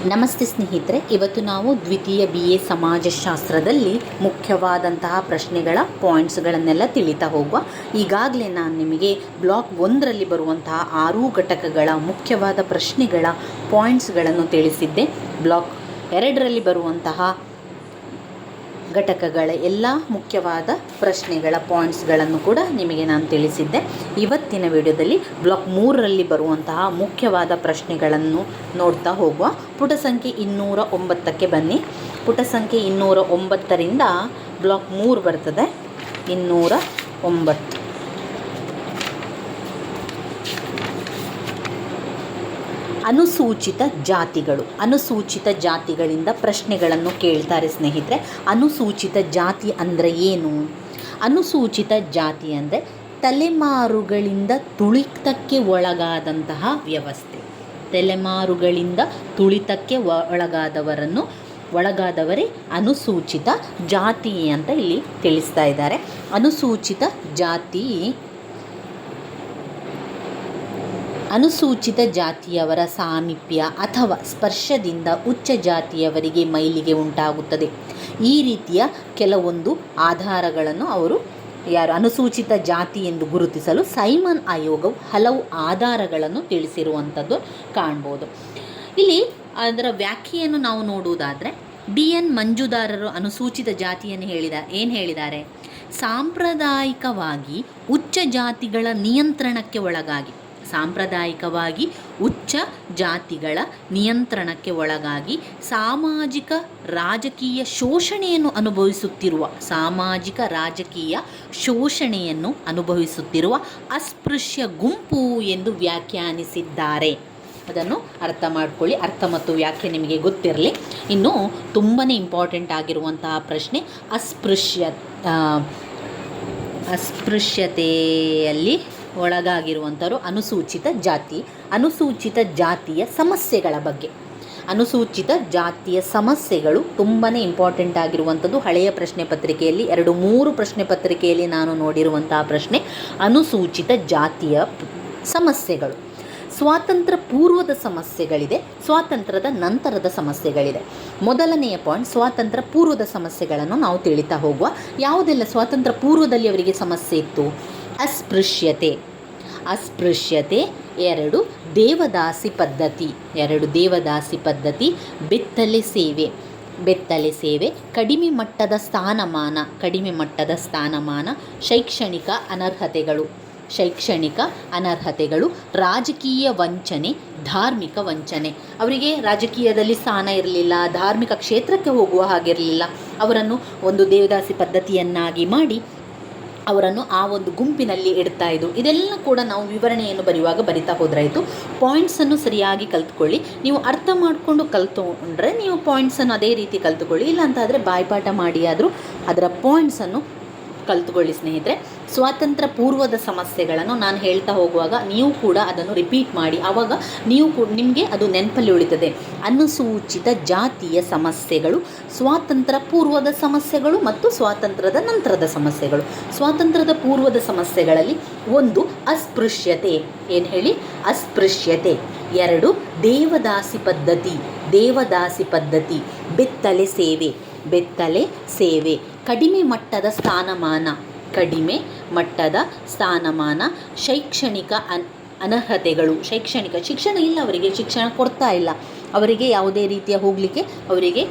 ನಮಸ್ತೆ ಸ್ನೇಹಿತರೆ, ಇವತ್ತು ನಾವು ದ್ವಿತೀಯ BA ಸಮಾಜಶಾಸ್ತ್ರದಲ್ಲಿ ಮುಖ್ಯವಾದಂತಹ ಪ್ರಶ್ನೆಗಳ ಪಾಯಿಂಟ್ಸ್ಗಳನ್ನೆಲ್ಲ ತಿಳಿತಾ ಹೋಗುವ. ಈಗಾಗಲೇ ನಾನು ನಿಮಗೆ ಬ್ಲಾಕ್ 1ರಲ್ಲಿ ಬರುವಂತಹ 6 ಘಟಕಗಳ ಮುಖ್ಯವಾದ ಪ್ರಶ್ನೆಗಳ ಪಾಯಿಂಟ್ಸ್ಗಳನ್ನು ತಿಳಿಸಿದ್ದೆ. ಬ್ಲಾಕ್ 2ರಲ್ಲಿ ಬರುವಂತಹ ಘಟಕಗಳ ಎಲ್ಲ ಮುಖ್ಯವಾದ ಪ್ರಶ್ನೆಗಳ ಪಾಯಿಂಟ್ಸ್ಗಳನ್ನು ಕೂಡ ನಿಮಗೆ ನಾನು ತಿಳಿಸಿದ್ದೆ. ಇವತ್ತಿನ ವಿಡಿಯೋದಲ್ಲಿ ಬ್ಲಾಕ್ 3ರಲ್ಲಿ ಬರುವಂತಹ ಮುಖ್ಯವಾದ ಪ್ರಶ್ನೆಗಳನ್ನು ನೋಡ್ತಾ ಹೋಗುವ. ಪುಟ ಸಂಖ್ಯೆ 209ಕ್ಕೆ ಬನ್ನಿ. ಪುಟ ಸಂಖ್ಯೆ 209ರಿಂದ ಬ್ಲಾಕ್ 3 ಬರ್ತದೆ. 209 ಅನುಸೂಚಿತ ಜಾತಿಗಳು. ಅನುಸೂಚಿತ ಜಾತಿಗಳಿಂದ ಪ್ರಶ್ನೆಗಳನ್ನು ಕೇಳ್ತಾರೆ ಸ್ನೇಹಿತರೆ. ಅನುಸೂಚಿತ ಜಾತಿ ಅಂದರೆ ಏನು? ಅನುಸೂಚಿತ ಜಾತಿ ಅಂದರೆ ತಲೆಮಾರುಗಳಿಂದ ತುಳಿತಕ್ಕೆ ಒಳಗಾದಂತಹ ವ್ಯವಸ್ಥೆ. ತಲೆಮಾರುಗಳಿಂದ ತುಳಿತಕ್ಕೆ ಒಳಗಾದವರೇ ಅನುಸೂಚಿತ ಜಾತಿ ಅಂತ ಇಲ್ಲಿ ತಿಳಿಸ್ತಾ ಇದ್ದಾರೆ. ಅನುಸೂಚಿತ ಜಾತಿಯವರ ಸಾಮೀಪ್ಯ ಅಥವಾ ಸ್ಪರ್ಶದಿಂದ ಉಚ್ಚ ಜಾತಿಯವರಿಗೆ ಮೈಲಿಗೆ ಉಂಟಾಗುತ್ತದೆ. ಈ ರೀತಿಯ ಕೆಲವೊಂದು ಆಧಾರಗಳನ್ನು ಅನುಸೂಚಿತ ಜಾತಿ ಎಂದು ಗುರುತಿಸಲು ಸೈಮನ್ ಆಯೋಗವು ಹಲವು ಆಧಾರಗಳನ್ನು ತಿಳಿಸಿರುವಂಥದ್ದು ಕಾಣ್ಬೋದು. ಇಲ್ಲಿ ಅದರ ವ್ಯಾಖ್ಯೆಯನ್ನು ನಾವು ನೋಡುವುದಾದರೆ DN ಮಂಜುದಾರರು ಅನುಸೂಚಿತ ಜಾತಿಯನ್ನು ಹೇಳಿದ್ದಾರೆ? ಸಾಂಪ್ರದಾಯಿಕವಾಗಿ ಉಚ್ಚ ಜಾತಿಗಳ ನಿಯಂತ್ರಣಕ್ಕೆ ಒಳಗಾಗಿ ಸಾಮಾಜಿಕ ರಾಜಕೀಯ ಶೋಷಣೆಯನ್ನು ಅನುಭವಿಸುತ್ತಿರುವ ಅಸ್ಪೃಶ್ಯ ಗುಂಪು ಎಂದು ವ್ಯಾಖ್ಯಾನಿಸಿದ್ದಾರೆ. ಅದನ್ನು ಅರ್ಥ ಮಾಡ್ಕೊಳ್ಳಿ. ಅರ್ಥ ಮತ್ತು ವ್ಯಾಖ್ಯೆ ನಿಮಗೆ ಗೊತ್ತಿರಲಿ. ಇನ್ನು ತುಂಬಾ ಇಂಪಾರ್ಟೆಂಟ್ ಆಗಿರುವಂತಹ ಪ್ರಶ್ನೆ, ಅಸ್ಪೃಶ್ಯತೆಯಲ್ಲಿ ಒಳಗಾಗಿರುವಂಥವರು ಅನುಸೂಚಿತ ಜಾತಿ. ಅನುಸೂಚಿತ ಜಾತಿಯ ಸಮಸ್ಯೆಗಳ ಬಗ್ಗೆ. ಅನುಸೂಚಿತ ಜಾತಿಯ ಸಮಸ್ಯೆಗಳು ತುಂಬಾ ಇಂಪಾರ್ಟೆಂಟ್ ಆಗಿರುವಂಥದ್ದು. ಹಳೆಯ ಪ್ರಶ್ನೆ ಪತ್ರಿಕೆಯಲ್ಲಿ 2-3 ಪ್ರಶ್ನೆ ಪತ್ರಿಕೆಯಲ್ಲಿ ನಾನು ನೋಡಿರುವಂತಹ ಪ್ರಶ್ನೆ ಅನುಸೂಚಿತ ಜಾತಿಯ ಸಮಸ್ಯೆಗಳು. ಸ್ವಾತಂತ್ರ್ಯ ಪೂರ್ವದ ಸಮಸ್ಯೆಗಳಿದೆ, ಸ್ವಾತಂತ್ರ್ಯದ ನಂತರದ ಸಮಸ್ಯೆಗಳಿದೆ. ಮೊದಲನೆಯ ಪಾಯಿಂಟ್, ಸ್ವಾತಂತ್ರ್ಯ ಪೂರ್ವದ ಸಮಸ್ಯೆಗಳನ್ನು ನಾವು ತಿಳಿತಾ ಹೋಗುವ. ಯಾವುದೆಲ್ಲ ಸ್ವಾತಂತ್ರ್ಯ ಪೂರ್ವದಲ್ಲಿ ಅವರಿಗೆ ಸಮಸ್ಯೆ ಇತ್ತು? ಅಸ್ಪೃಶ್ಯತೆ. 2 ದೇವದಾಸಿ ಪದ್ಧತಿ. ಬೆತ್ತಲೆ ಸೇವೆ, ಕಡಿಮೆ ಮಟ್ಟದ ಸ್ಥಾನಮಾನ, ಶೈಕ್ಷಣಿಕ ಅನರ್ಹತೆಗಳು, ರಾಜಕೀಯ ವಂಚನೆ, ಧಾರ್ಮಿಕ ವಂಚನೆ. ಅವರಿಗೆ ರಾಜಕೀಯದಲ್ಲಿ ಸ್ಥಾನ ಇರಲಿಲ್ಲ, ಧಾರ್ಮಿಕ ಕ್ಷೇತ್ರಕ್ಕೆ ಹೋಗುವ ಹಾಗಿರಲಿಲ್ಲ. ಅವರನ್ನು ಒಂದು ದೇವದಾಸಿ ಪದ್ಧತಿಯನ್ನಾಗಿ ಮಾಡಿ ಅವರನ್ನು ಆ ಒಂದು ಗುಂಪಿನಲ್ಲಿ ಇಡ್ತಾ ಇದ್ದು. ಇದೆಲ್ಲ ಕೂಡ ನಾವು ವಿವರಣೆಯನ್ನು ಬರಿತಾ ಹೋದ್ರಾಯಿತು. ಪಾಯಿಂಟ್ಸನ್ನು ಸರಿಯಾಗಿ ಕಲ್ತ್ಕೊಳ್ಳಿ. ನೀವು ಅರ್ಥ ಮಾಡಿಕೊಂಡು ಕಲ್ತ್ಕೊಂಡ್ರೆ ನೀವು ಪಾಯಿಂಟ್ಸನ್ನು ಅದೇ ರೀತಿ ಕಲ್ತ್ಕೊಳ್ಳಿ. ಇಲ್ಲ ಅಂತಾದರೆ ಬಾಯ್ಪಾಠ ಮಾಡಿ ಆದರೂ ಅದರ ಪಾಯಿಂಟ್ಸನ್ನು ಕಲ್ತ್ಕೊಳ್ಳಿ ಸ್ನೇಹಿತರೆ. ಸ್ವಾತಂತ್ರ್ಯ ಪೂರ್ವದ ಸಮಸ್ಯೆಗಳನ್ನು ನಾನು ಹೇಳ್ತಾ ಹೋಗುವಾಗ ನೀವು ಕೂಡ ಅದನ್ನು ರಿಪೀಟ್ ಮಾಡಿ. ಆವಾಗ ನಿಮಗೆ ಅದು ನೆನಪಲ್ಲಿ ಉಳಿತದೆ. ಅನುಸೂಚಿತ ಜಾತಿಯ ಸಮಸ್ಯೆಗಳು, ಸ್ವಾತಂತ್ರ್ಯ ಪೂರ್ವದ ಸಮಸ್ಯೆಗಳು ಮತ್ತು ಸ್ವಾತಂತ್ರ್ಯದ ನಂತರದ ಸಮಸ್ಯೆಗಳು. ಸ್ವಾತಂತ್ರ್ಯದ ಪೂರ್ವದ ಸಮಸ್ಯೆಗಳಲ್ಲಿ 1 ಅಸ್ಪೃಶ್ಯತೆ. ಏನು ಹೇಳಿ? ಅಸ್ಪೃಶ್ಯತೆ. 2 ದೇವದಾಸಿ ಪದ್ಧತಿ. ಬೆತ್ತಲೆ ಸೇವೆ, ಕಡಿಮೆ ಮಟ್ಟದ ಸ್ಥಾನಮಾನ, ಶೈಕ್ಷಣಿಕ ಅನರ್ಹತೆಗಳು. ಶಿಕ್ಷಣ ಇಲ್ಲ ಅವರಿಗೆ, ಶಿಕ್ಷಣ ಕೊಡ್ತಾ ಇಲ್ಲ ಅವರಿಗೆ. ಯಾವುದೇ ರೀತಿಯ ಹೋಗಲಿಕ್ಕೆ ಅವರಿಗೆ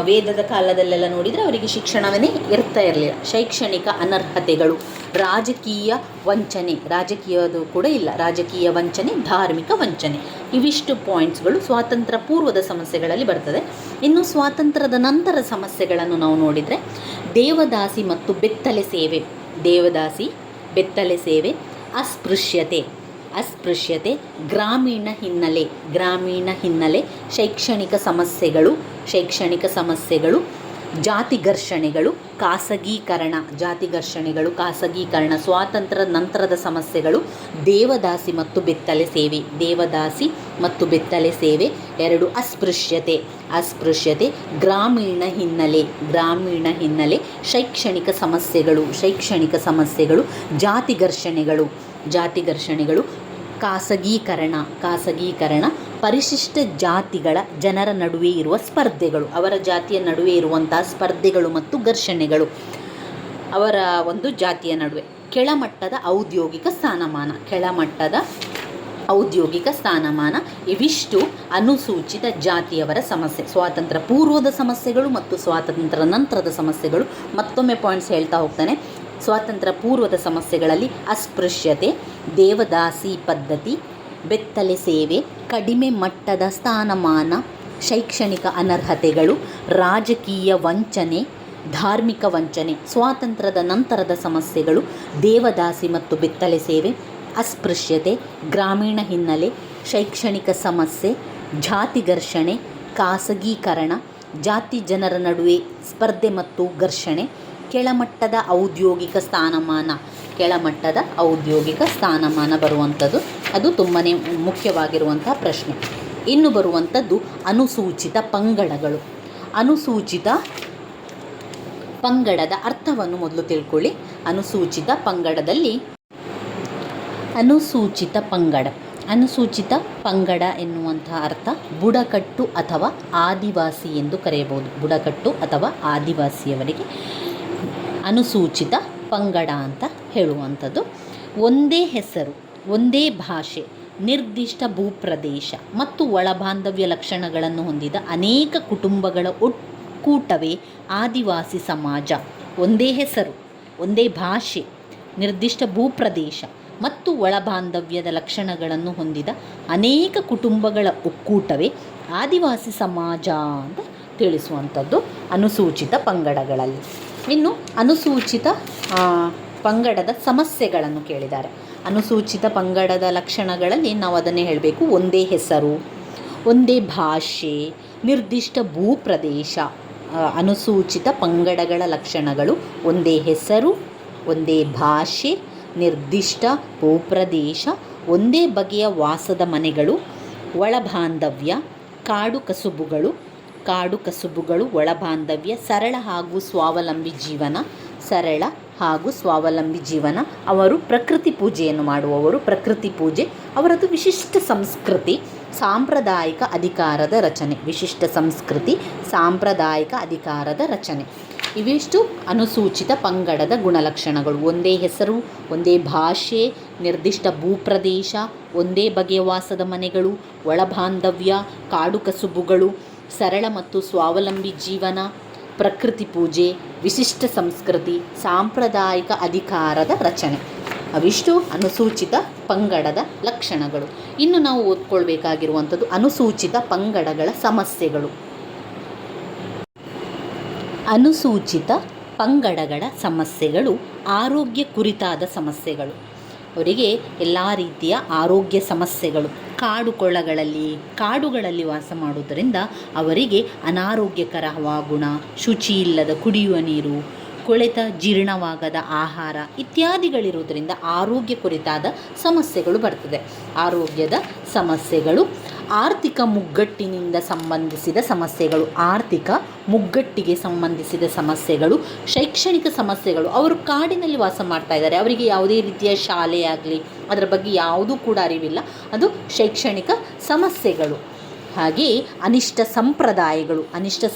ವೇದದ ಕಾಲದಲ್ಲೆಲ್ಲ ನೋಡಿದರೆ ಅವರಿಗೆ ಶಿಕ್ಷಣವೇ ಇರ್ತಾ ಇರಲಿಲ್ಲ. ಶೈಕ್ಷಣಿಕ ಅನರ್ಹತೆಗಳು, ರಾಜಕೀಯ ವಂಚನೆ, ರಾಜಕೀಯದು ಕೂಡ ಇಲ್ಲ, ರಾಜಕೀಯ ವಂಚನೆ, ಧಾರ್ಮಿಕ ವಂಚನೆ. ಇವಿಷ್ಟು ಪಾಯಿಂಟ್ಸ್ಗಳು ಸ್ವಾತಂತ್ರ್ಯ ಪೂರ್ವದ ಸಮಸ್ಯೆಗಳಲ್ಲಿ ಬರ್ತದೆ. ಇನ್ನು ಸ್ವಾತಂತ್ರ್ಯದ ನಂತರ ಸಮಸ್ಯೆಗಳನ್ನು ನಾವು ನೋಡಿದರೆ ದೇವದಾಸಿ ಮತ್ತು ಬೆತ್ತಲೆ ಸೇವೆ, ಅಸ್ಪೃಶ್ಯತೆ, ಗ್ರಾಮೀಣ ಹಿನ್ನೆಲೆ, ಶೈಕ್ಷಣಿಕ ಸಮಸ್ಯೆಗಳು, ಜಾತಿ ಘರ್ಷಣೆಗಳು, ಖಾಸಗೀಕರಣ. ಸ್ವಾತಂತ್ರ್ಯದ ನಂತರದ ಸಮಸ್ಯೆಗಳು ದೇವದಾಸಿ ಮತ್ತು ಬೆತ್ತಲೆ ಸೇವೆ. 2 ಅಸ್ಪೃಶ್ಯತೆ, ಗ್ರಾಮೀಣ ಹಿನ್ನೆಲೆ, ಶೈಕ್ಷಣಿಕ ಸಮಸ್ಯೆಗಳು, ಜಾತಿ ಘರ್ಷಣೆಗಳು, ಖಾಸಗೀಕರಣ, ಪರಿಶಿಷ್ಟ ಜಾತಿಗಳ ಜನರ ನಡುವೆ ಇರುವ ಸ್ಪರ್ಧೆಗಳು, ಅವರ ಜಾತಿಯ ನಡುವೆ ಇರುವಂತಹ ಸ್ಪರ್ಧೆಗಳು ಮತ್ತು ಘರ್ಷಣೆಗಳು, ಅವರ ಒಂದು ಜಾತಿಯ ನಡುವೆ. ಕೆಳಮಟ್ಟದ ಔದ್ಯೋಗಿಕ ಸ್ಥಾನಮಾನ, ಕೆಳಮಟ್ಟದ ಔದ್ಯೋಗಿಕ ಸ್ಥಾನಮಾನ, ಇವಿಷ್ಟು ಅನುಸೂಚಿತ ಜಾತಿಯವರ ಸಮಸ್ಯೆ. ಸ್ವಾತಂತ್ರ್ಯ ಪೂರ್ವದ ಸಮಸ್ಯೆಗಳು ಮತ್ತು ಸ್ವಾತಂತ್ರ್ಯ ನಂತರದ ಸಮಸ್ಯೆಗಳು. ಮತ್ತೊಮ್ಮೆ ಪಾಯಿಂಟ್ಸ್ ಹೇಳ್ತಾ ಹೋಗ್ತಾನೆ. ಸ್ವಾತಂತ್ರ್ಯ ಪೂರ್ವದ ಸಮಸ್ಯೆಗಳಲ್ಲಿ ಅಸ್ಪೃಶ್ಯತೆ, ದೇವದಾಸಿ ಪದ್ಧತಿ, ಬೆತ್ತಲೆ ಸೇವೆ, ಕಡಿಮೆ ಮಟ್ಟದ ಸ್ಥಾನಮಾನ, ಶೈಕ್ಷಣಿಕ ಅನರ್ಹತೆಗಳು, ರಾಜಕೀಯ ವಂಚನೆ, ಧಾರ್ಮಿಕ ವಂಚನೆ. ಸ್ವಾತಂತ್ರ್ಯದ ನಂತರದ ಸಮಸ್ಯೆಗಳು ದೇವದಾಸಿ ಮತ್ತು ಬೆತ್ತಲೆ ಸೇವೆ, ಅಸ್ಪೃಶ್ಯತೆ, ಗ್ರಾಮೀಣ ಹಿನ್ನೆಲೆ, ಶೈಕ್ಷಣಿಕ ಸಮಸ್ಯೆ, ಜಾತಿ ಘರ್ಷಣೆ, ಖಾಸಗೀಕರಣ, ಜಾತಿ ಜನರ ನಡುವೆ ಸ್ಪರ್ಧೆ ಮತ್ತು ಘರ್ಷಣೆ, ಕೆಳಮಟ್ಟದ ಔದ್ಯೋಗಿಕ ಸ್ಥಾನಮಾನ. ಕೆಳಮಟ್ಟದ ಔದ್ಯೋಗಿಕ ಸ್ಥಾನಮಾನ ಬರುವಂಥದ್ದು ಅದು ತುಂಬಾ ಮುಖ್ಯವಾಗಿರುವಂಥ ಪ್ರಶ್ನೆ. ಇನ್ನು ಬರುವಂಥದ್ದು ಅನುಸೂಚಿತ ಪಂಗಡಗಳು. ಅನುಸೂಚಿತ ಪಂಗಡದ ಅರ್ಥವನ್ನು ಮೊದಲು ತಿಳ್ಕೊಳ್ಳಿ. ಅನುಸೂಚಿತ ಪಂಗಡದಲ್ಲಿ ಅನುಸೂಚಿತ ಪಂಗಡ ಎನ್ನುವಂತಹ ಅರ್ಥ ಬುಡಕಟ್ಟು ಅಥವಾ ಆದಿವಾಸಿ ಎಂದು ಕರೆಯಬಹುದು. ಬುಡಕಟ್ಟು ಅಥವಾ ಆದಿವಾಸಿಯವರಿಗೆ ಅನುಸೂಚಿತ ಪಂಗಡ ಅಂತ ಹೇಳುವಂಥದ್ದು. ಒಂದೇ ಹೆಸರು, ಒಂದೇ ಭಾಷೆ, ನಿರ್ದಿಷ್ಟ ಭೂಪ್ರದೇಶ ಮತ್ತು ಒಳಬಾಂಧವ್ಯ ಲಕ್ಷಣಗಳನ್ನು ಹೊಂದಿದ ಅನೇಕ ಕುಟುಂಬಗಳ ಒಕ್ಕೂಟವೇ ಆದಿವಾಸಿ ಸಮಾಜ. ಒಂದೇ ಹೆಸರು, ಒಂದೇ ಭಾಷೆ, ನಿರ್ದಿಷ್ಟ ಭೂಪ್ರದೇಶ ಮತ್ತು ಒಳಬಾಂಧವ್ಯದ ಲಕ್ಷಣಗಳನ್ನು ಹೊಂದಿದ ಅನೇಕ ಕುಟುಂಬಗಳ ಒಕ್ಕೂಟವೇ ಆದಿವಾಸಿ ಸಮಾಜ ಅಂತ ತಿಳಿಸುವಂಥದ್ದು ಅನುಸೂಚಿತ ಪಂಗಡಗಳಲ್ಲಿ. ಇನ್ನು ಅನುಸೂಚಿತ ಪಂಗಡದ ಸಮಸ್ಯೆಗಳನ್ನು ಕೇಳಿದ್ದಾರೆ. ಅನುಸೂಚಿತ ಪಂಗಡದ ಲಕ್ಷಣಗಳಲ್ಲಿ ನಾವು ಅದನ್ನೇ ಹೇಳಬೇಕು. ಒಂದೇ ಹೆಸರು, ಒಂದೇ ಭಾಷೆ, ನಿರ್ದಿಷ್ಟ ಭೂಪ್ರದೇಶ. ಅನುಸೂಚಿತ ಪಂಗಡಗಳ ಲಕ್ಷಣಗಳು ಒಂದೇ ಹೆಸರು, ಒಂದೇ ಭಾಷೆ, ನಿರ್ದಿಷ್ಟ ಭೂಪ್ರದೇಶ, ಒಂದೇ ಬಗೆಯ ವಾಸದ ಮನೆಗಳು, ಒಳಬಾಂಧವ್ಯ, ಕಾಡು ಕಸುಬುಗಳು, ಒಳಬಾಂಧವ್ಯ, ಸರಳ ಹಾಗೂ ಸ್ವಾವಲಂಬಿ ಜೀವನ. ಅವರು ಪ್ರಕೃತಿ ಪೂಜೆಯನ್ನು ಮಾಡುವವರು. ಪ್ರಕೃತಿ ಪೂಜೆ ಅವರದ್ದು. ವಿಶಿಷ್ಟ ಸಂಸ್ಕೃತಿ, ಸಾಂಪ್ರದಾಯಿಕ ಅಧಿಕಾರದ ರಚನೆ. ಇವಿಷ್ಟು ಅನುಸೂಚಿತ ಪಂಗಡದ ಗುಣಲಕ್ಷಣಗಳು. ಒಂದೇ ಹೆಸರು, ಒಂದೇ ಭಾಷೆ, ನಿರ್ದಿಷ್ಟ ಭೂಪ್ರದೇಶ, ಒಂದೇ ಬಗೆಯ ವಾಸದ ಮನೆಗಳು, ಒಳಬಾಂಧವ್ಯ, ಕಾಡು ಕಸುಬುಗಳು, ಸರಳ ಮತ್ತು ಸ್ವಾವಲಂಬಿ ಜೀವನ, ಪ್ರಕೃತಿ ಪೂಜೆ, ವಿಶಿಷ್ಟ ಸಂಸ್ಕೃತಿ, ಸಾಂಪ್ರದಾಯಿಕ ಅಧಿಕಾರದ ರಚನೆ. ಅವಿಷ್ಟು ಅನುಸೂಚಿತ ಪಂಗಡದ ಲಕ್ಷಣಗಳು. ಇನ್ನು ನಾವು ಓದ್ಕೊಳ್ಬೇಕಾಗಿರುವಂಥದ್ದು ಅನುಸೂಚಿತ ಪಂಗಡಗಳ ಸಮಸ್ಯೆಗಳು. ಅನುಸೂಚಿತ ಪಂಗಡಗಳ ಸಮಸ್ಯೆಗಳು ಆರೋಗ್ಯ ಕುರಿತಾದ ಸಮಸ್ಯೆಗಳು. ಅವರಿಗೆ ಎಲ್ಲ ರೀತಿಯ ಆರೋಗ್ಯ ಸಮಸ್ಯೆಗಳು. ಕಾಡುಗಳಲ್ಲಿ ವಾಸ ಮಾಡುವುದರಿಂದ ಅವರಿಗೆ ಅನಾರೋಗ್ಯಕರ ಹವಾಗುಣ, ಶುಚಿ ಇಲ್ಲದ ಕುಡಿಯುವ ನೀರು, ಕೊಳೆತ ಜೀರ್ಣವಾಗದ ಆಹಾರ ಇತ್ಯಾದಿಗಳಿರುವುದರಿಂದ ಆರೋಗ್ಯ ಕುರಿತಾದ ಸಮಸ್ಯೆಗಳು ಬರ್ತದೆ. ಆರೋಗ್ಯದ ಸಮಸ್ಯೆಗಳು. ಆರ್ಥಿಕ ಮುಗ್ಗಟ್ಟಿನಿಂದ ಸಂಬಂಧಿಸಿದ ಸಮಸ್ಯೆಗಳು. ಆರ್ಥಿಕ ಮುಗ್ಗಟ್ಟಿಗೆ ಸಂಬಂಧಿಸಿದ ಸಮಸ್ಯೆಗಳು. ಶೈಕ್ಷಣಿಕ ಸಮಸ್ಯೆಗಳು. ಅವರು ಕಾಡಿನಲ್ಲಿ ವಾಸ ಮಾಡ್ತಾ ಇದ್ದಾರೆ, ಅವರಿಗೆ ಯಾವುದೇ ರೀತಿಯ ಶಾಲೆಯಾಗಲಿ ಅದರ ಬಗ್ಗೆ ಯಾವುದೂ ಕೂಡ ಅರಿವಿಲ್ಲ. ಅದು ಶೈಕ್ಷಣಿಕ ಸಮಸ್ಯೆಗಳು. ಹಾಗೆಯೇ ಅನಿಷ್ಟ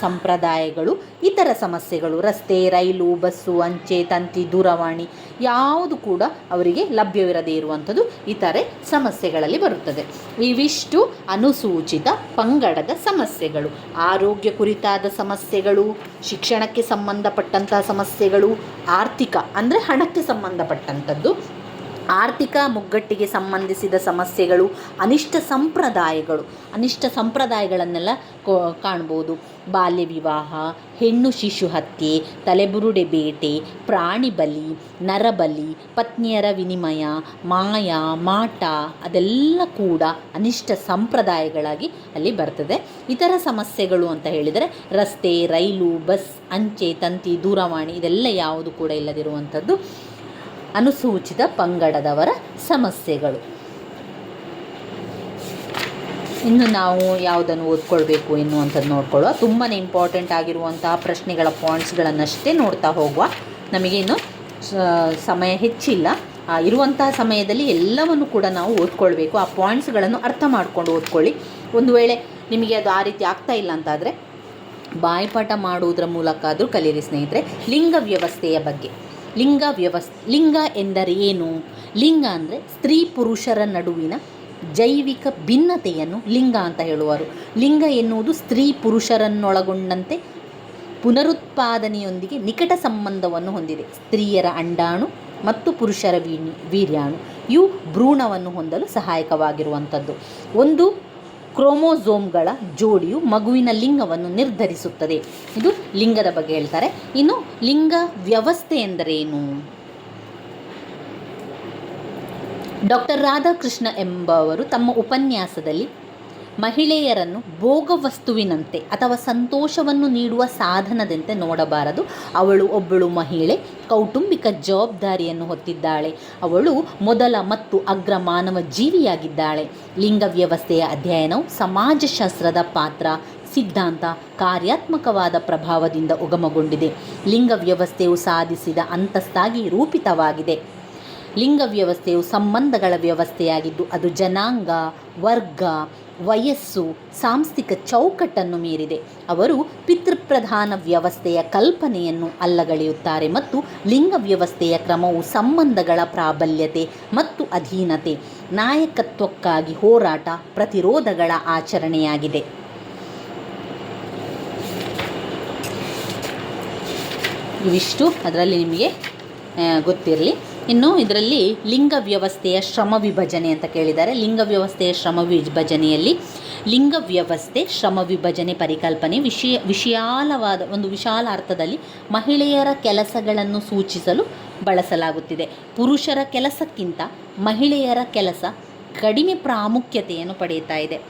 ಸಂಪ್ರದಾಯಗಳು ಇತರ ಸಮಸ್ಯೆಗಳು. ರಸ್ತೆ, ರೈಲು, ಬಸ್ಸು, ಅಂಚೆ, ತಂತಿ, ದೂರವಾಣಿ ಯಾವುದು ಕೂಡ ಅವರಿಗೆ ಲಭ್ಯವಿರದೇ ಇರುವಂಥದ್ದು ಇತರೆ ಸಮಸ್ಯೆಗಳಲ್ಲಿ ಬರುತ್ತದೆ. ಇವಿಷ್ಟು ಅನುಸೂಚಿತ ಪಂಗಡದ ಸಮಸ್ಯೆಗಳು. ಆರೋಗ್ಯ ಕುರಿತಾದ ಸಮಸ್ಯೆಗಳು, ಶಿಕ್ಷಣಕ್ಕೆ ಸಂಬಂಧಪಟ್ಟಂತಹ ಸಮಸ್ಯೆಗಳು, ಆರ್ಥಿಕ ಅಂದರೆ ಹಣಕ್ಕೆ ಸಂಬಂಧಪಟ್ಟಂಥದ್ದು, ಆರ್ಥಿಕ ಮುಗ್ಗಟ್ಟಿಗೆ ಸಂಬಂಧಿಸಿದ ಸಮಸ್ಯೆಗಳು, ಅನಿಷ್ಟ ಸಂಪ್ರದಾಯಗಳನ್ನೆಲ್ಲ ಕಾಣ್ಬೋದು. ಬಾಲ್ಯ ವಿವಾಹ, ಹೆಣ್ಣು ಶಿಶು ಹತ್ಯೆ, ತಲೆಬುರುಡೆ ಬೇಟೆ, ಪ್ರಾಣಿ ಬಲಿ, ನರಬಲಿ, ಪತ್ನಿಯರ ವಿನಿಮಯ, ಮಾಟ ಅದೆಲ್ಲ ಕೂಡ ಅನಿಷ್ಟ ಸಂಪ್ರದಾಯಗಳಾಗಿ ಅಲ್ಲಿ ಬರ್ತದೆ. ಇತರ ಸಮಸ್ಯೆಗಳು ಅಂತ ಹೇಳಿದರೆ ರಸ್ತೆ, ರೈಲು, ಬಸ್, ಅಂಚೆ, ತಂತಿ, ದೂರವಾಣಿ ಇದೆಲ್ಲ ಯಾವುದು ಕೂಡ ಇಲ್ಲದಿರುವಂಥದ್ದು ಅನುಸೂಚಿತ ಪಂಗಡದವರ ಸಮಸ್ಯೆಗಳು. ಇನ್ನು ನಾವು ಯಾವುದನ್ನು ಓದ್ಕೊಳ್ಬೇಕು ಎನ್ನುವಂಥದ್ದು ನೋಡ್ಕೊಳ್ಳುವ. ತುಂಬಾ ಇಂಪಾರ್ಟೆಂಟ್ ಆಗಿರುವಂತಹ ಪ್ರಶ್ನೆಗಳ ಪಾಯಿಂಟ್ಸ್ಗಳನ್ನಷ್ಟೇ ನೋಡ್ತಾ ಹೋಗುವ. ನಮಗೆ ಇನ್ನು ಸಮಯ ಹೆಚ್ಚಿಲ್ಲ. ಇರುವಂತಹ ಸಮಯದಲ್ಲಿ ಎಲ್ಲವನ್ನು ಕೂಡ ನಾವು ಓದ್ಕೊಳ್ಬೇಕು. ಆ ಪಾಯಿಂಟ್ಸ್ಗಳನ್ನು ಅರ್ಥ ಮಾಡ್ಕೊಂಡು ಓದ್ಕೊಳ್ಳಿ. ಒಂದು ವೇಳೆ ನಿಮಗೆ ಅದು ಆ ರೀತಿ ಆಗ್ತಾ ಇಲ್ಲ ಅಂತಾದರೆ ಬಾಯ್ಪಾಠ ಮಾಡುವುದರ ಮೂಲಕ ಆದರೂ ಕಲೀರಿ ಸ್ನೇಹಿತರೆ. ಲಿಂಗ ವ್ಯವಸ್ಥೆಯ ಬಗ್ಗೆ. ಲಿಂಗ ಎಂದರೆ ಏನು? ಲಿಂಗ ಅಂದರೆ ಸ್ತ್ರೀ ಪುರುಷರ ನಡುವಿನ ಜೈವಿಕ ಭಿನ್ನತೆಯನ್ನು ಲಿಂಗ ಅಂತ ಹೇಳುವರು. ಲಿಂಗ ಎನ್ನುವುದು ಸ್ತ್ರೀ ಪುರುಷರನ್ನೊಳಗೊಂಡಂತೆ ಪುನರುತ್ಪಾದನೆಯೊಂದಿಗೆ ನಿಕಟ ಸಂಬಂಧವನ್ನು ಹೊಂದಿದೆ. ಸ್ತ್ರೀಯರ ಅಂಡಾಣು ಮತ್ತು ಪುರುಷರ ವೀರ್ಯಾಣು ಇವು ಭ್ರೂಣವನ್ನು ಹೊಂದಲು ಸಹಾಯಕವಾಗಿರುವಂಥದ್ದು. ಒಂದು ಕ್ರೋಮೋಸೋಮ್ಗಳ ಜೋಡಿಯು ಮಗುವಿನ ಲಿಂಗವನ್ನು ನಿರ್ಧರಿಸುತ್ತದೆ. ಇದು ಲಿಂಗದ ಬಗ್ಗೆ ಹೇಳ್ತಾರೆ. ಇನ್ನು ಲಿಂಗ ವ್ಯವಸ್ಥೆ ಎಂದರೇನು? ಡಾಕ್ಟರ್ ರಾಧಾಕೃಷ್ಣ ಎಂಬವರು ತಮ್ಮ ಉಪನ್ಯಾಸದಲ್ಲಿ ಮಹಿಳೆಯರನ್ನು ಭೋಗವಸ್ತುವಿನಂತೆ ಅಥವಾ ಸಂತೋಷವನ್ನು ನೀಡುವ ಸಾಧನದಂತೆ ನೋಡಬಾರದು. ಅವಳು ಒಬ್ಬಳು ಮಹಿಳೆ, ಕೌಟುಂಬಿಕ ಜವಾಬ್ದಾರಿಯನ್ನು ಹೊತ್ತಿದ್ದಾಳೆ. ಅವಳು ಮೊದಲ ಮತ್ತು ಅಗ್ರ ಮಾನವ ಜೀವಿಯಾಗಿದ್ದಾಳೆ. ಲಿಂಗ ವ್ಯವಸ್ಥೆಯ ಅಧ್ಯಯನವು ಸಮಾಜಶಾಸ್ತ್ರದ ಪಾತ್ರ, ಸಿದ್ಧಾಂತ, ಕಾರ್ಯಾತ್ಮಕವಾದ ಪ್ರಭಾವದಿಂದ ಉಗಮಗೊಂಡಿದೆ. ಲಿಂಗ ವ್ಯವಸ್ಥೆಯು ಸಾಧಿಸಿದ ಅಂತಸ್ತಾಗಿ ರೂಪಿತವಾಗಿದೆ. ಲಿಂಗ ವ್ಯವಸ್ಥೆಯು ಸಂಬಂಧಗಳ ವ್ಯವಸ್ಥೆಯಾಗಿದ್ದು ಅದು ಜನಾಂಗ, ವರ್ಗ, ವಯಸ್ಸು, ಸಾಂಸ್ಥಿಕ ಚೌಕಟ್ಟನ್ನು ಮೀರಿದೆ. ಅವರು ಪಿತೃಪ್ರಧಾನ ವ್ಯವಸ್ಥೆಯ ಕಲ್ಪನೆಯನ್ನು ಅಲ್ಲಗಳೆಯುತ್ತಾರೆ ಮತ್ತು ಲಿಂಗ ವ್ಯವಸ್ಥೆಯ ಕ್ರಮವು ಸಂಬಂಧಗಳ ಪ್ರಾಬಲ್ಯತೆ ಮತ್ತು ಅಧೀನತೆ, ನಾಯಕತ್ವಕ್ಕಾಗಿ ಹೋರಾಟ, ಪ್ರತಿರೋಧಗಳ ಆಚರಣೆಯಾಗಿದೆ. ಇವಿಷ್ಟು ಅದರಲ್ಲಿ ನಿಮಗೆ ಗೊತ್ತಿರಲಿ. ಇನ್ನು ಇದರಲ್ಲಿ ಲಿಂಗ ವ್ಯವಸ್ಥೆಯ ಶ್ರಮ ವಿಭಜನೆ ಅಂತ ಕೇಳಿದ್ದಾರೆ. ಲಿಂಗ ವ್ಯವಸ್ಥೆಯ ಶ್ರಮ ವಿಭಜನೆಯಲ್ಲಿ ಲಿಂಗ ವ್ಯವಸ್ಥೆ ಶ್ರಮ ವಿಭಜನೆ ಪರಿಕಲ್ಪನೆ ವಿಶಾಲ ಅರ್ಥದಲ್ಲಿ ಮಹಿಳೆಯರ ಕೆಲಸಗಳನ್ನು ಸೂಚಿಸಲು ಬಳಸಲಾಗುತ್ತಿದೆ. ಪುರುಷರ ಕೆಲಸಕ್ಕಿಂತ ಮಹಿಳೆಯರ ಕೆಲಸ ಕಡಿಮೆ ಪ್ರಾಮುಖ್ಯತೆಯನ್ನು ಪಡೆಯುತ್ತಾ ಇದೆ.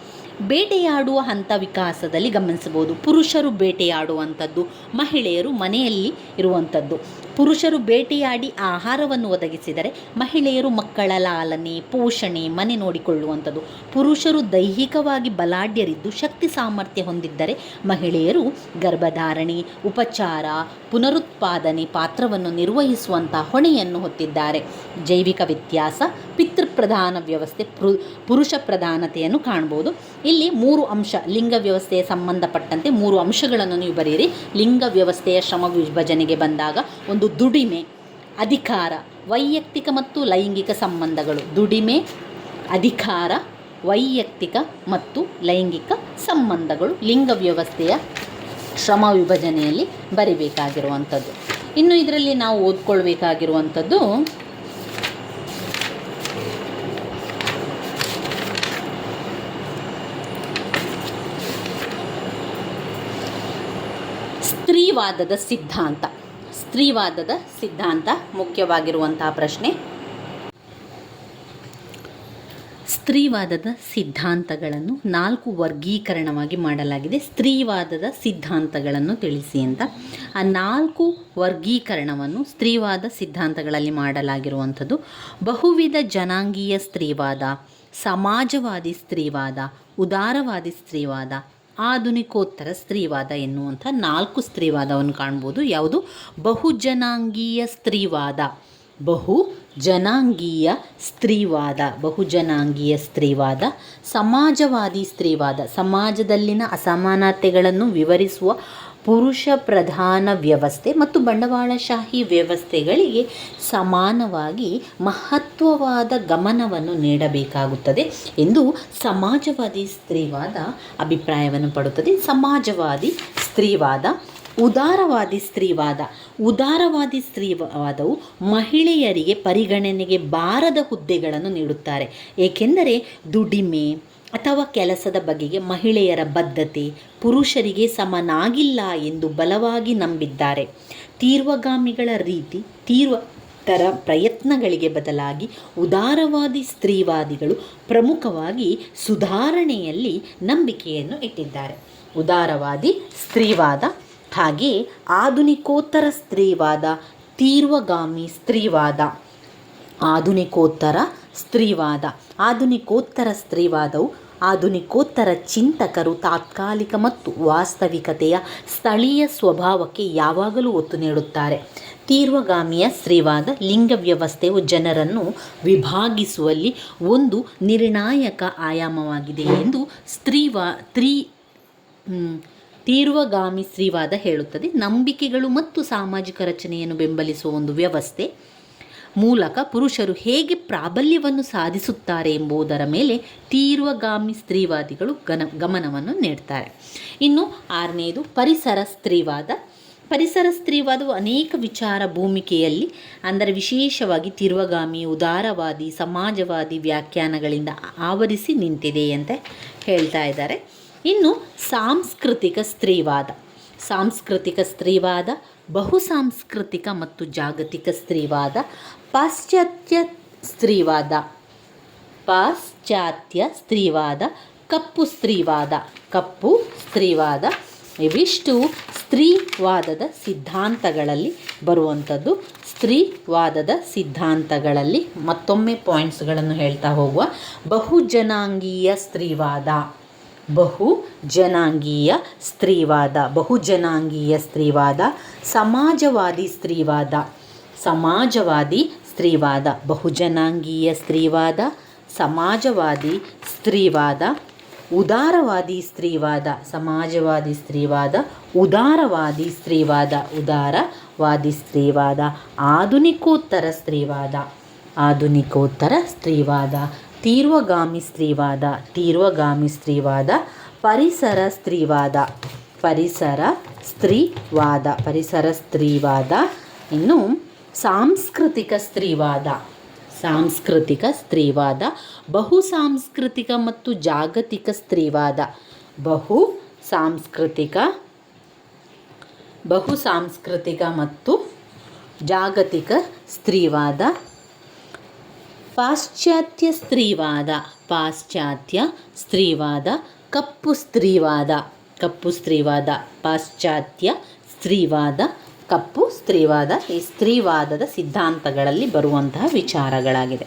ಬೇಟೆಯಾಡುವ ಹಂತ ವಿಕಾಸದಲ್ಲಿ ಗಮನಿಸಬಹುದು. ಪುರುಷರು ಬೇಟೆಯಾಡುವಂಥದ್ದು, ಮಹಿಳೆಯರು ಮನೆಯಲ್ಲಿ ಇರುವಂಥದ್ದು. ಪುರುಷರು ಬೇಟೆಯಾಡಿ ಆಹಾರವನ್ನು ಒದಗಿಸಿದರೆ ಮಹಿಳೆಯರು ಮಕ್ಕಳ ಲಾಲನೆ, ಪೋಷಣೆ, ಮನೆ ನೋಡಿಕೊಳ್ಳುವಂಥದ್ದು. ಪುರುಷರು ದೈಹಿಕವಾಗಿ ಬಲಾಢ್ಯರಿದ್ದು ಶಕ್ತಿ ಸಾಮರ್ಥ್ಯ ಹೊಂದಿದ್ದರೆ ಮಹಿಳೆಯರು ಗರ್ಭಧಾರಣೆ, ಉಪಚಾರ, ಪುನರುತ್ಪಾದನೆ ಪಾತ್ರವನ್ನು ನಿರ್ವಹಿಸುವಂಥ ಹೊಣೆಯನ್ನು ಹೊತ್ತಿದ್ದಾರೆ. ಜೈವಿಕ ವ್ಯತ್ಯಾಸ, ಪಿತೃಪ್ರಧಾನ ವ್ಯವಸ್ಥೆ, ಪುರುಷ ಪ್ರಧಾನತೆಯನ್ನು ಕಾಣ್ಬೋದು. ಇಲ್ಲಿ 3 ಅಂಶ, ಲಿಂಗ ವ್ಯವಸ್ಥೆಯ ಸಂಬಂಧಪಟ್ಟಂತೆ 3 ಅಂಶಗಳನ್ನು ನೀವು ಬರೆಯಿರಿ. ಲಿಂಗ ವ್ಯವಸ್ಥೆಯ ಶ್ರಮ ವಿಭಜನೆಗೆ ಬಂದಾಗ ಒಂದು ದುಡಿಮೆ, ಅಧಿಕಾರ, ವೈಯಕ್ತಿಕ ಮತ್ತು ಲೈಂಗಿಕ ಸಂಬಂಧಗಳು. ದುಡಿಮೆ, ಅಧಿಕಾರ, ವೈಯಕ್ತಿಕ ಮತ್ತು ಲೈಂಗಿಕ ಸಂಬಂಧಗಳು ಲಿಂಗ ವ್ಯವಸ್ಥೆಯ ಶ್ರಮ ವಿಭಜನೆಯಲ್ಲಿ ಬರಿಬೇಕಾಗಿರುವಂಥದ್ದು. ಇನ್ನು ಇದರಲ್ಲಿ ನಾವು ಓದ್ಕೊಳ್ಬೇಕಾಗಿರುವಂಥದ್ದು ಸ್ತ್ರೀವಾದದ ಸಿದ್ಧಾಂತ. ಸ್ತ್ರೀವಾದದ ಸಿದ್ಧಾಂತ ಮುಖ್ಯವಾಗಿರುವಂತಹ ಪ್ರಶ್ನೆ. ಸ್ತ್ರೀವಾದದ ಸಿದ್ಧಾಂತಗಳನ್ನು 4 ವರ್ಗೀಕರಣವಾಗಿ ಮಾಡಲಾಗಿದೆ. ಸ್ತ್ರೀವಾದದ ಸಿದ್ಧಾಂತಗಳನ್ನು ತಿಳಿಸಿ ಅಂತ. ಆ 4 ವರ್ಗೀಕರಣವನ್ನು ಸ್ತ್ರೀವಾದ ಸಿದ್ಧಾಂತಗಳಲ್ಲಿ ಮಾಡಲಾಗಿರುವಂಥದ್ದು ಬಹುವಿಧ ಜನಾಂಗೀಯ ಸ್ತ್ರೀವಾದ, ಸಮಾಜವಾದಿ ಸ್ತ್ರೀವಾದ, ಉದಾರವಾದಿ ಸ್ತ್ರೀವಾದ, ಆಧುನಿಕೋತ್ತರ ಸ್ತ್ರೀವಾದ ಎನ್ನುವಂಥ 4 ಸ್ತ್ರೀವಾದವನ್ನು ಕಾಣ್ಬೋದು. ಯಾವುದು? ಬಹುಜನಾಂಗೀಯ ಸ್ತ್ರೀವಾದ, ಬಹುಜನಾಂಗೀಯ ಸ್ತ್ರೀವಾದ, ಸಮಾಜವಾದಿ ಸ್ತ್ರೀವಾದ, ಸಮಾಜದಲ್ಲಿನ ಅಸಮಾನತೆಗಳನ್ನು ವಿವರಿಸುವ ಪುರುಷ ಪ್ರಧಾನ ವ್ಯವಸ್ಥೆ ಮತ್ತು ಬಂಡವಾಳಶಾಹಿ ವ್ಯವಸ್ಥೆಗಳಿಗೆ ಸಮಾನವಾಗಿ ಮಹತ್ವವಾದ ಗಮನವನ್ನು ನೀಡಬೇಕಾಗುತ್ತದೆ ಎಂದು ಸಮಾಜವಾದಿ ಸ್ತ್ರೀವಾದ ಅಭಿಪ್ರಾಯವನ್ನು ಪಡುತ್ತದೆ. ಸಮಾಜವಾದಿ ಸ್ತ್ರೀವಾದ. ಉದಾರವಾದಿ ಸ್ತ್ರೀವಾದವು ಮಹಿಳೆಯರಿಗೆ ಪರಿಗಣನೆಗೆ ಬಾರದ ಹುದ್ದೆಗಳನ್ನು ನೀಡುತ್ತಾರೆ, ಏಕೆಂದರೆ ದುಡಿಮೆ ಅಥವಾ ಕೆಲಸದ ಬಗೆಗೆ ಮಹಿಳೆಯರ ಬದ್ಧತೆ ಪುರುಷರಿಗೆ ಸಮನಾಗಿಲ್ಲ ಎಂದು ಬಲವಾಗಿ ನಂಬಿದ್ದಾರೆ. ತೀವ್ರಗಾಮಿಗಳ ತೀವ್ರತರ ಪ್ರಯತ್ನಗಳಿಗೆ ಬದಲಾಗಿ ಉದಾರವಾದಿ ಸ್ತ್ರೀವಾದಿಗಳು ಪ್ರಮುಖವಾಗಿ ಸುಧಾರಣೆಯಲ್ಲಿ ನಂಬಿಕೆಯನ್ನು ಇಟ್ಟಿದ್ದಾರೆ. ಉದಾರವಾದಿ ಸ್ತ್ರೀವಾದ, ಹಾಗೆಯೇ ಆಧುನಿಕೋತ್ತರ ಸ್ತ್ರೀವಾದ, ತೀವ್ರಗಾಮಿ ಸ್ತ್ರೀವಾದ. ಆಧುನಿಕೋತ್ತರ ಸ್ತ್ರೀವಾದವು ಆಧುನಿಕೋತ್ತರ ಚಿಂತಕರು ತಾತ್ಕಾಲಿಕ ಮತ್ತು ವಾಸ್ತವಿಕತೆಯ ಸ್ಥಳೀಯ ಸ್ವಭಾವಕ್ಕೆ ಯಾವಾಗಲೂ ಒತ್ತು ನೀಡುತ್ತಾರೆ. ತೀವ್ರಗಾಮಿಯ ಸ್ತ್ರೀವಾದ ಲಿಂಗ ವ್ಯವಸ್ಥೆಯು ಜನರನ್ನು ವಿಭಾಗಿಸುವಲ್ಲಿ ಒಂದು ನಿರ್ಣಾಯಕ ಆಯಾಮವಾಗಿದೆ ಎಂದು ತೀವ್ರಗಾಮಿ ಸ್ತ್ರೀವಾದ ಹೇಳುತ್ತದೆ. ನಂಬಿಕೆಗಳು ಮತ್ತು ಸಾಮಾಜಿಕ ರಚನೆಯನ್ನು ಬೆಂಬಲಿಸುವ ಒಂದು ವ್ಯವಸ್ಥೆ ಮೂಲಕ ಪುರುಷರು ಹೇಗೆ ಪ್ರಾಬಲ್ಯವನ್ನು ಸಾಧಿಸುತ್ತಾರೆ ಎಂಬುದರ ಮೇಲೆ ತೀವ್ರಗಾಮಿ ಸ್ತ್ರೀವಾದಿಗಳು ಗಮನವನ್ನು ನೀಡ್ತಾರೆ. ಇನ್ನು 6ನೇದು ಪರಿಸರ ಸ್ತ್ರೀವಾದ. ಪರಿಸರ ಸ್ತ್ರೀವಾದವು ಅನೇಕ ವಿಚಾರ ಭೂಮಿಕೆಯಲ್ಲಿ, ಅಂದರೆ ವಿಶೇಷವಾಗಿ ತೀವ್ರಗಾಮಿ, ಉದಾರವಾದಿ, ಸಮಾಜವಾದಿ ವ್ಯಾಖ್ಯಾನಗಳಿಂದ ಆವರಿಸಿ ನಿಂತಿದೆ ಅಂತ ಹೇಳ್ತಾ ಇದ್ದಾರೆ. ಇನ್ನು ಸಾಂಸ್ಕೃತಿಕ ಸ್ತ್ರೀವಾದ. ಸಾಂಸ್ಕೃತಿಕ ಸ್ತ್ರೀವಾದ, ಬಹುಸಾಂಸ್ಕೃತಿಕ ಮತ್ತು ಜಾಗತಿಕ ಸ್ತ್ರೀವಾದ, ಪಾಶ್ಚಾತ್ಯ ಸ್ತ್ರೀವಾದ, ಕಪ್ಪು ಸ್ತ್ರೀವಾದ ಇವಿಷ್ಟು ಸ್ತ್ರೀವಾದದ ಸಿದ್ಧಾಂತಗಳಲ್ಲಿ ಬರುವಂಥದ್ದು. ಸ್ತ್ರೀವಾದದ ಸಿದ್ಧಾಂತಗಳಲ್ಲಿ ಮತ್ತೊಮ್ಮೆ ಪಾಯಿಂಟ್ಸ್ಗಳನ್ನು ಹೇಳ್ತಾ ಹೋಗುವ. ಬಹುಜನಾಂಗೀಯ ಸ್ತ್ರೀವಾದ, ಸಮಾಜವಾದಿ ಸ್ತ್ರೀವಾದ, ಬಹುಜನಾಂಗೀಯ ಸ್ತ್ರೀವಾದ, ಸಮಾಜವಾದಿ ಸ್ತ್ರೀವಾದ, ಉದಾರವಾದಿ ಸ್ತ್ರೀವಾದ, ಆಧುನಿಕೋತ್ತರ ಸ್ತ್ರೀವಾದ, ತೀವ್ರಗಾಮಿ ಸ್ತ್ರೀವಾದ, ಪರಿಸರ ಸ್ತ್ರೀವಾದ. ಇನ್ನು ಸಾಂಸ್ಕೃತಿಕ ಸ್ತ್ರೀವಾದ, ಬಹುಸಾಂಸ್ಕೃತಿಕ ಮತ್ತು ಜಾಗತಿಕ ಸ್ತ್ರೀವಾದ, ಬಹುಸಾಂಸ್ಕೃತಿಕ ಮತ್ತು ಜಾಗತಿಕ ಸ್ತ್ರೀವಾದ. ಪಾಶ್ಚಾತ್ಯ ಸ್ತ್ರೀವಾದ, ಕಪ್ಪು ಸ್ತ್ರೀವಾದ, ಪಾಶ್ಚಾತ್ಯ ಸ್ತ್ರೀವಾದ, ಕಪ್ಪು ಸ್ತ್ರೀವಾದ ಈ ಸ್ತ್ರೀವಾದದ ಸಿದ್ಧಾಂತಗಳಲ್ಲಿ ಬರುವಂತಹ ವಿಚಾರಗಳಾಗಿದೆ.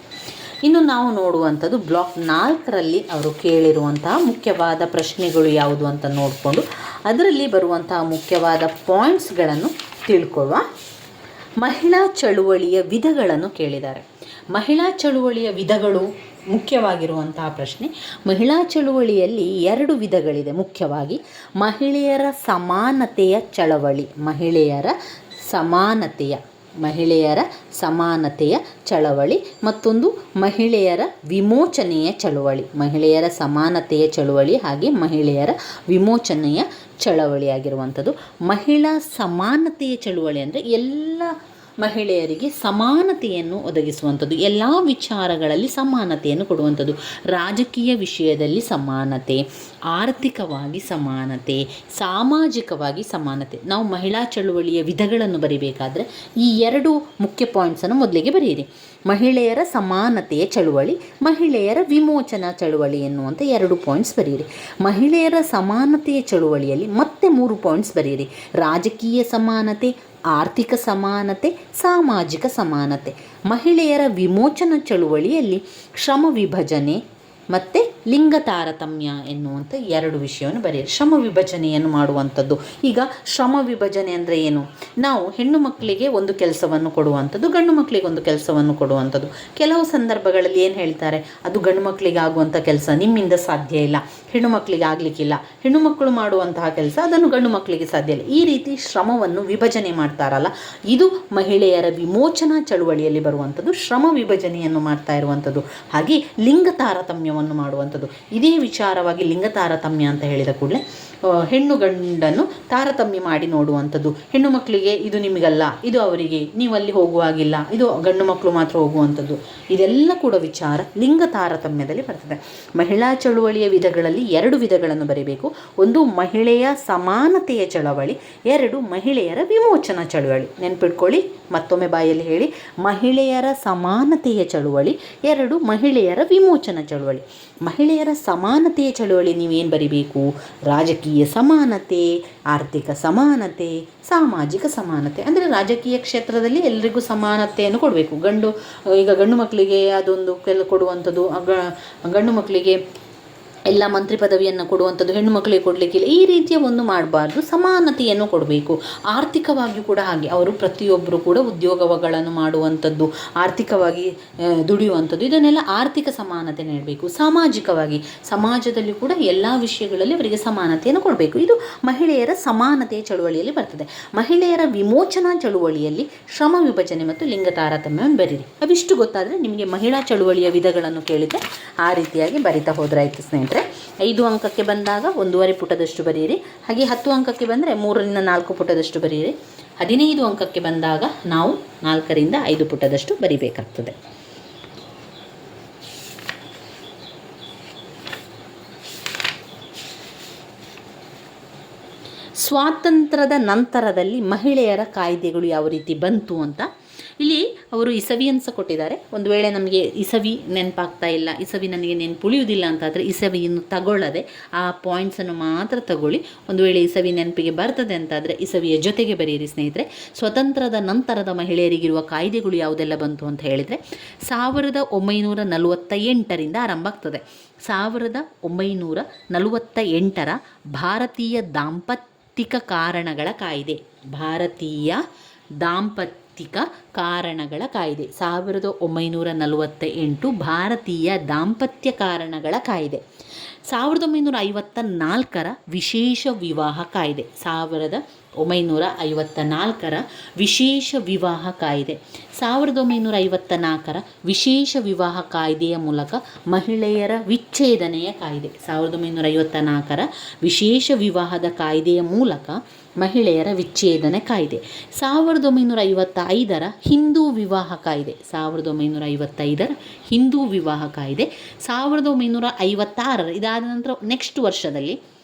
ಇನ್ನು ನಾವು ನೋಡುವಂಥದ್ದು ಬ್ಲಾಕ್ 4ರಲ್ಲಿ ಅವರು ಕೇಳಿರುವಂತಹ ಮುಖ್ಯವಾದ ಪ್ರಶ್ನೆಗಳು ಯಾವುದು ಅಂತ ನೋಡಿಕೊಂಡು ಅದರಲ್ಲಿ ಬರುವಂತಹ ಮುಖ್ಯವಾದ ಪಾಯಿಂಟ್ಸ್ಗಳನ್ನು ತಿಳ್ಕೊಳ್ಳುವ. ಮಹಿಳಾ ಚಳುವಳಿಯ ವಿಧಗಳನ್ನು ಕೇಳಿದ್ದಾರೆ. ಮಹಿಳಾ ಚಳುವಳಿಯ ವಿಧಗಳು ಮುಖ್ಯವಾಗಿರುವಂತಹ ಪ್ರಶ್ನೆ. ಮಹಿಳಾ ಚಳುವಳಿಯಲ್ಲಿ 2 ವಿಧಗಳಿದೆ. ಮುಖ್ಯವಾಗಿ ಮಹಿಳೆಯರ ಸಮಾನತೆಯ ಚಳವಳಿ, ಮತ್ತೊಂದು ಮಹಿಳೆಯರ ವಿಮೋಚನೆಯ ಚಳವಳಿ, ಹಾಗೆ ಮಹಿಳೆಯರ ವಿಮೋಚನೆಯ ಚಳವಳಿಯಾಗಿರುವಂಥದ್ದು. ಮಹಿಳಾ ಸಮಾನತೆಯ ಚಳುವಳಿ ಅಂದರೆ ಎಲ್ಲ ಮಹಿಳೆಯರಿಗೆ ಸಮಾನತೆಯನ್ನು ಒದಗಿಸುವಂಥದ್ದು, ಎಲ್ಲ ವಿಚಾರಗಳಲ್ಲಿ ಸಮಾನತೆಯನ್ನು ಕೊಡುವಂಥದ್ದು. ರಾಜಕೀಯ ವಿಷಯದಲ್ಲಿ ಸಮಾನತೆ, ಆರ್ಥಿಕವಾಗಿ ಸಮಾನತೆ, ಸಾಮಾಜಿಕವಾಗಿ ಸಮಾನತೆ. ನಾವು ಮಹಿಳಾ ಚಳುವಳಿಯ ವಿಧಗಳನ್ನು ಬರೀಬೇಕಾದ್ರೆ ಈ 2 ಮುಖ್ಯ ಪಾಯಿಂಟ್ಸನ್ನು ಮೊದಲಿಗೆ ಬರೆಯಿರಿ. ಮಹಿಳೆಯರ ಸಮಾನತೆಯ ಚಳುವಳಿ, ಮಹಿಳೆಯರ ವಿಮೋಚನಾ ಚಳುವಳಿ ಎನ್ನುವಂಥ 2 ಪಾಯಿಂಟ್ಸ್ ಬರೆಯಿರಿ. ಮಹಿಳೆಯರ ಸಮಾನತೆಯ ಚಳುವಳಿಯಲ್ಲಿ ಮತ್ತೆ 3 ಪಾಯಿಂಟ್ಸ್ ಬರೆಯಿರಿ. ರಾಜಕೀಯ ಸಮಾನತೆ, ಆರ್ಥಿಕ ಸಮಾನತೆ, ಸಾಮಾಜಿಕ ಸಮಾನತೆ. ಮಹಿಳೆಯರ ವಿಮೋಚನಾ ಚಳುವಳಿಯಲ್ಲಿ ಶ್ರಮ ವಿಭಜನೆ ಮತ್ತು ಲಿಂಗ ತಾರತಮ್ಯ ಎನ್ನುವಂಥ 2 ವಿಷಯವನ್ನು ಬರೆಯಿರಿ. ಶ್ರಮ ವಿಭಜನೆಯನ್ನು ಮಾಡುವಂಥದ್ದು. ಈಗ ಶ್ರಮ ವಿಭಜನೆ ಅಂದರೆ ಏನು? ನಾವು ಹೆಣ್ಣು ಮಕ್ಕಳಿಗೆ ಒಂದು ಕೆಲಸವನ್ನು ಕೊಡುವಂಥದ್ದು, ಗಂಡು ಮಕ್ಕಳಿಗೆ ಒಂದು ಕೆಲಸವನ್ನು ಕೊಡುವಂಥದ್ದು. ಕೆಲವು ಸಂದರ್ಭಗಳಲ್ಲಿ ಏನು ಹೇಳ್ತಾರೆ, ಅದು ಗಂಡು ಮಕ್ಕಳಿಗೆ ಆಗುವಂಥ ಕೆಲಸ ನಿಮ್ಮಿಂದ ಸಾಧ್ಯ ಇಲ್ಲ, ಹೆಣ್ಣು ಮಕ್ಕಳಿಗೆ ಆಗಲಿಕ್ಕಿಲ್ಲ. ಹೆಣ್ಣು ಮಕ್ಕಳು ಮಾಡುವಂತಹ ಕೆಲಸ ಅದನ್ನು ಗಂಡು ಮಕ್ಕಳಿಗೆ ಸಾಧ್ಯ ಇಲ್ಲ. ಈ ರೀತಿ ಶ್ರಮವನ್ನು ವಿಭಜನೆ ಮಾಡ್ತಾರಲ್ಲ, ಇದು ಮಹಿಳೆಯರ ವಿಮೋಚನಾ ಚಳುವಳಿಯಲ್ಲಿ ಬರುವಂಥದ್ದು. ಶ್ರಮ ವಿಭಜನೆಯನ್ನು ಮಾಡ್ತಾ ಇರುವಂಥದ್ದು. ಹಾಗೆ ಲಿಂಗ ತಾರತಮ್ಯವನ್ನು ಮಾಡುವಂಥದ್ದು. ಇದೇ ವಿಚಾರವಾಗಿ ಲಿಂಗ ತಾರತಮ್ಯ ಅಂತ ಹೇಳಿದ ಕೂಡಲೇ ಹೆಣ್ಣು ಗಂಡನ್ನು ತಾರತಮ್ಯ ಮಾಡಿ ನೋಡುವಂಥದ್ದು. ಹೆಣ್ಣು ಮಕ್ಕಳಿಗೆ ಇದು ನಿಮಗಲ್ಲ, ಇದು ಅವರಿಗೆ, ನೀವು ಅಲ್ಲಿ ಹೋಗುವಾಗಿಲ್ಲ, ಇದು ಗಂಡು ಮಕ್ಕಳು ಮಾತ್ರ ಹೋಗುವಂಥದ್ದು. ಇದೆಲ್ಲ ಕೂಡ ವಿಚಾರ ಲಿಂಗ ತಾರತಮ್ಯದಲ್ಲಿ ಬರ್ತದೆ. ಮಹಿಳಾ ಚಳುವಳಿಯ ವಿಧಗಳಲ್ಲಿ 2 ವಿಧಗಳನ್ನು ಬರೀಬೇಕು. ಒಂದು ಮಹಿಳೆಯ ಸಮಾನತೆಯ ಚಳವಳಿ, 2 ಮಹಿಳೆಯರ ವಿಮೋಚನಾ ಚಳುವಳಿ. ನೆನ್ಪಿಟ್ಕೊಳ್ಳಿ, ಮತ್ತೊಮ್ಮೆ ಬಾಯಲ್ಲಿ ಹೇಳಿ. ಮಹಿಳೆಯರ ಸಮಾನತೆಯ ಚಳುವಳಿ, 2 ಮಹಿಳೆಯರ ವಿಮೋಚನಾ ಚಳುವಳಿ. ಮಹಿಳೆಯರ ಸಮಾನತೆಯ ಚಳುವಳಿ ನೀವೇನು ಬರಿಬೇಕು? ರಾಜಕೀಯ ಸಮಾನತೆ, ಆರ್ಥಿಕ ಸಮಾನತೆ, ಸಾಮಾಜಿಕ ಸಮಾನತೆ. ಅಂದರೆ ರಾಜಕೀಯ ಕ್ಷೇತ್ರದಲ್ಲಿ ಎಲ್ಲರಿಗೂ ಸಮಾನತೆಯನ್ನು ಕೊಡಬೇಕು. ಈಗ ಗಂಡು ಮಕ್ಕಳಿಗೆ ಅದೊಂದು ಕೊಡುವಂಥದ್ದು, ಗಂಡು ಮಕ್ಕಳಿಗೆ ಎಲ್ಲ ಮಂತ್ರಿ ಪದವಿಯನ್ನು ಕೊಡುವಂಥದ್ದು ಹೆಣ್ಣು ಮಕ್ಕಳಿಗೆ ಕೊಡಲಿಕ್ಕಿಲ್ಲ, ಈ ರೀತಿಯ ಒಂದು ಮಾಡಬಾರ್ದು. ಸಮಾನತೆಯನ್ನು ಕೊಡಬೇಕು. ಆರ್ಥಿಕವಾಗಿಯೂ ಕೂಡ ಹಾಗೆ ಅವರು ಪ್ರತಿಯೊಬ್ಬರು ಕೂಡ ಉದ್ಯೋಗಗಳನ್ನು ಮಾಡುವಂಥದ್ದು, ಆರ್ಥಿಕವಾಗಿ ದುಡಿಯುವಂಥದ್ದು, ಇದನ್ನೆಲ್ಲ ಆರ್ಥಿಕ ಸಮಾನತೆ ನೀಡಬೇಕು. ಸಾಮಾಜಿಕವಾಗಿ ಸಮಾಜದಲ್ಲಿ ಕೂಡ ಎಲ್ಲ ವಿಷಯಗಳಲ್ಲಿ ಅವರಿಗೆ ಸಮಾನತೆಯನ್ನು ಕೊಡಬೇಕು. ಇದು ಮಹಿಳೆಯರ ಸಮಾನತೆಯ ಚಳುವಳಿಯಲ್ಲಿ ಬರ್ತದೆ. ಮಹಿಳೆಯರ ವಿಮೋಚನಾ ಚಳುವಳಿಯಲ್ಲಿ ಶ್ರಮ ವಿಭಜನೆ ಮತ್ತು ಲಿಂಗ ತಾರತಮ್ಯವನ್ನು ಬರೀರಿ. ಅವಿಷ್ಟು ಗೊತ್ತಾದರೆ ನಿಮಗೆ ಮಹಿಳಾ ಚಳುವಳಿಯ ವಿಧಗಳನ್ನು ಕೇಳಿದರೆ ಆ ರೀತಿಯಾಗಿ ಬರಿತಾ ಹೋದ್ರಾಯ್ತು ಸ್ನೇಹಿತರೆ. 5 ಅಂಕಕ್ಕೆ ಬಂದಾಗ 1.5 ಪುಟದಷ್ಟು ಬರೆಯಿರಿ. ಹಾಗೆ 10 ಅಂಕಕ್ಕೆ ಬಂದರೆ 3ರಿಂದ 4 ಪುಟದಷ್ಟು ಬರೆಯಿರಿ. 15 ಅಂಕಕ್ಕೆ ಬಂದಾಗ ನಾವು 4ರಿಂದ 5 ಪುಟದಷ್ಟು ಬರಿಬೇಕಾಗ್ತದೆ. ಸ್ವಾತಂತ್ರ್ಯದ ನಂತರದಲ್ಲಿ ಮಹಿಳೆಯರ ಕಾಯ್ದೆಗಳು ಯಾವ ರೀತಿ ಬಂತು ಅಂತ ಇಲ್ಲಿ ಅವರು ಇಸವಿಯನ್ನು ಸಹ ಕೊಟ್ಟಿದ್ದಾರೆ. ಒಂದು ವೇಳೆ ನಮಗೆ ಇಸವಿ ನೆನಪಾಗ್ತಾ ಇಲ್ಲ, ಇಸವಿ ನನಗೆ ನೆನಪುಳಿಯುವುದಿಲ್ಲ ಅಂತಾದರೆ ಇಸವಿಯನ್ನು ತಗೊಳ್ಳದೆ ಆ ಪಾಯಿಂಟ್ಸನ್ನು ಮಾತ್ರ ತಗೊಳ್ಳಿ. ಒಂದು ವೇಳೆ ಇಸವಿ ನೆನಪಿಗೆ ಬರ್ತದೆ ಅಂತಾದರೆ ಇಸವಿಯ ಜೊತೆಗೆ ಬರೆಯಿರಿ ಸ್ನೇಹಿತರೆ. ಸ್ವತಂತ್ರದ ನಂತರದ ಮಹಿಳೆಯರಿಗಿರುವ ಕಾಯ್ದೆಗಳು ಯಾವುದೆಲ್ಲ ಬಂತು ಅಂತ ಹೇಳಿದರೆ 1948ರಿಂದ ಆರಂಭ ಆಗ್ತದೆ. 1948ರ ಭಾರತೀಯ ದಾಂಪತ್ಯಿಕ ಕಾರಣಗಳ ಕಾಯ್ದೆ, ಭಾರತೀಯ ದಾಂಪತ್ಯಿಕ ಕಾರಣಗಳ ಕಾಯ್ದೆ 1948 ಭಾರತೀಯ ದಾಂಪತ್ಯ ಕಾರಣಗಳ ಕಾಯ್ದೆ. 1954ರ ವಿಶೇಷ ವಿವಾಹ ಕಾಯ್ದೆ, 1954ರ ವಿಶೇಷ ವಿವಾಹ ಕಾಯ್ದೆ. 1954ರ ವಿಶೇಷ ವಿವಾಹ ಕಾಯ್ದೆಯ ಮೂಲಕ ಮಹಿಳೆಯರ ವಿಚ್ಛೇದನೆಯ ಕಾಯ್ದೆ. 1954ರ ವಿಶೇಷ ವಿವಾಹದ ಕಾಯ್ದೆಯ ಮೂಲಕ ಮಹಿಳೆಯರ ವಿಚ್ಛೇದನೆ ಕಾಯ್ದೆ. 1955ರ ಹಿಂದೂ ವಿವಾಹ ಕಾಯ್ದೆ, 1955ರ ಹಿಂದೂ ವಿವಾಹ ಕಾಯ್ದೆ. 1956ರ ಇದಾದ ನಂತರ ನೆಕ್ಸ್ಟ್ ವರ್ಷದಲ್ಲಿ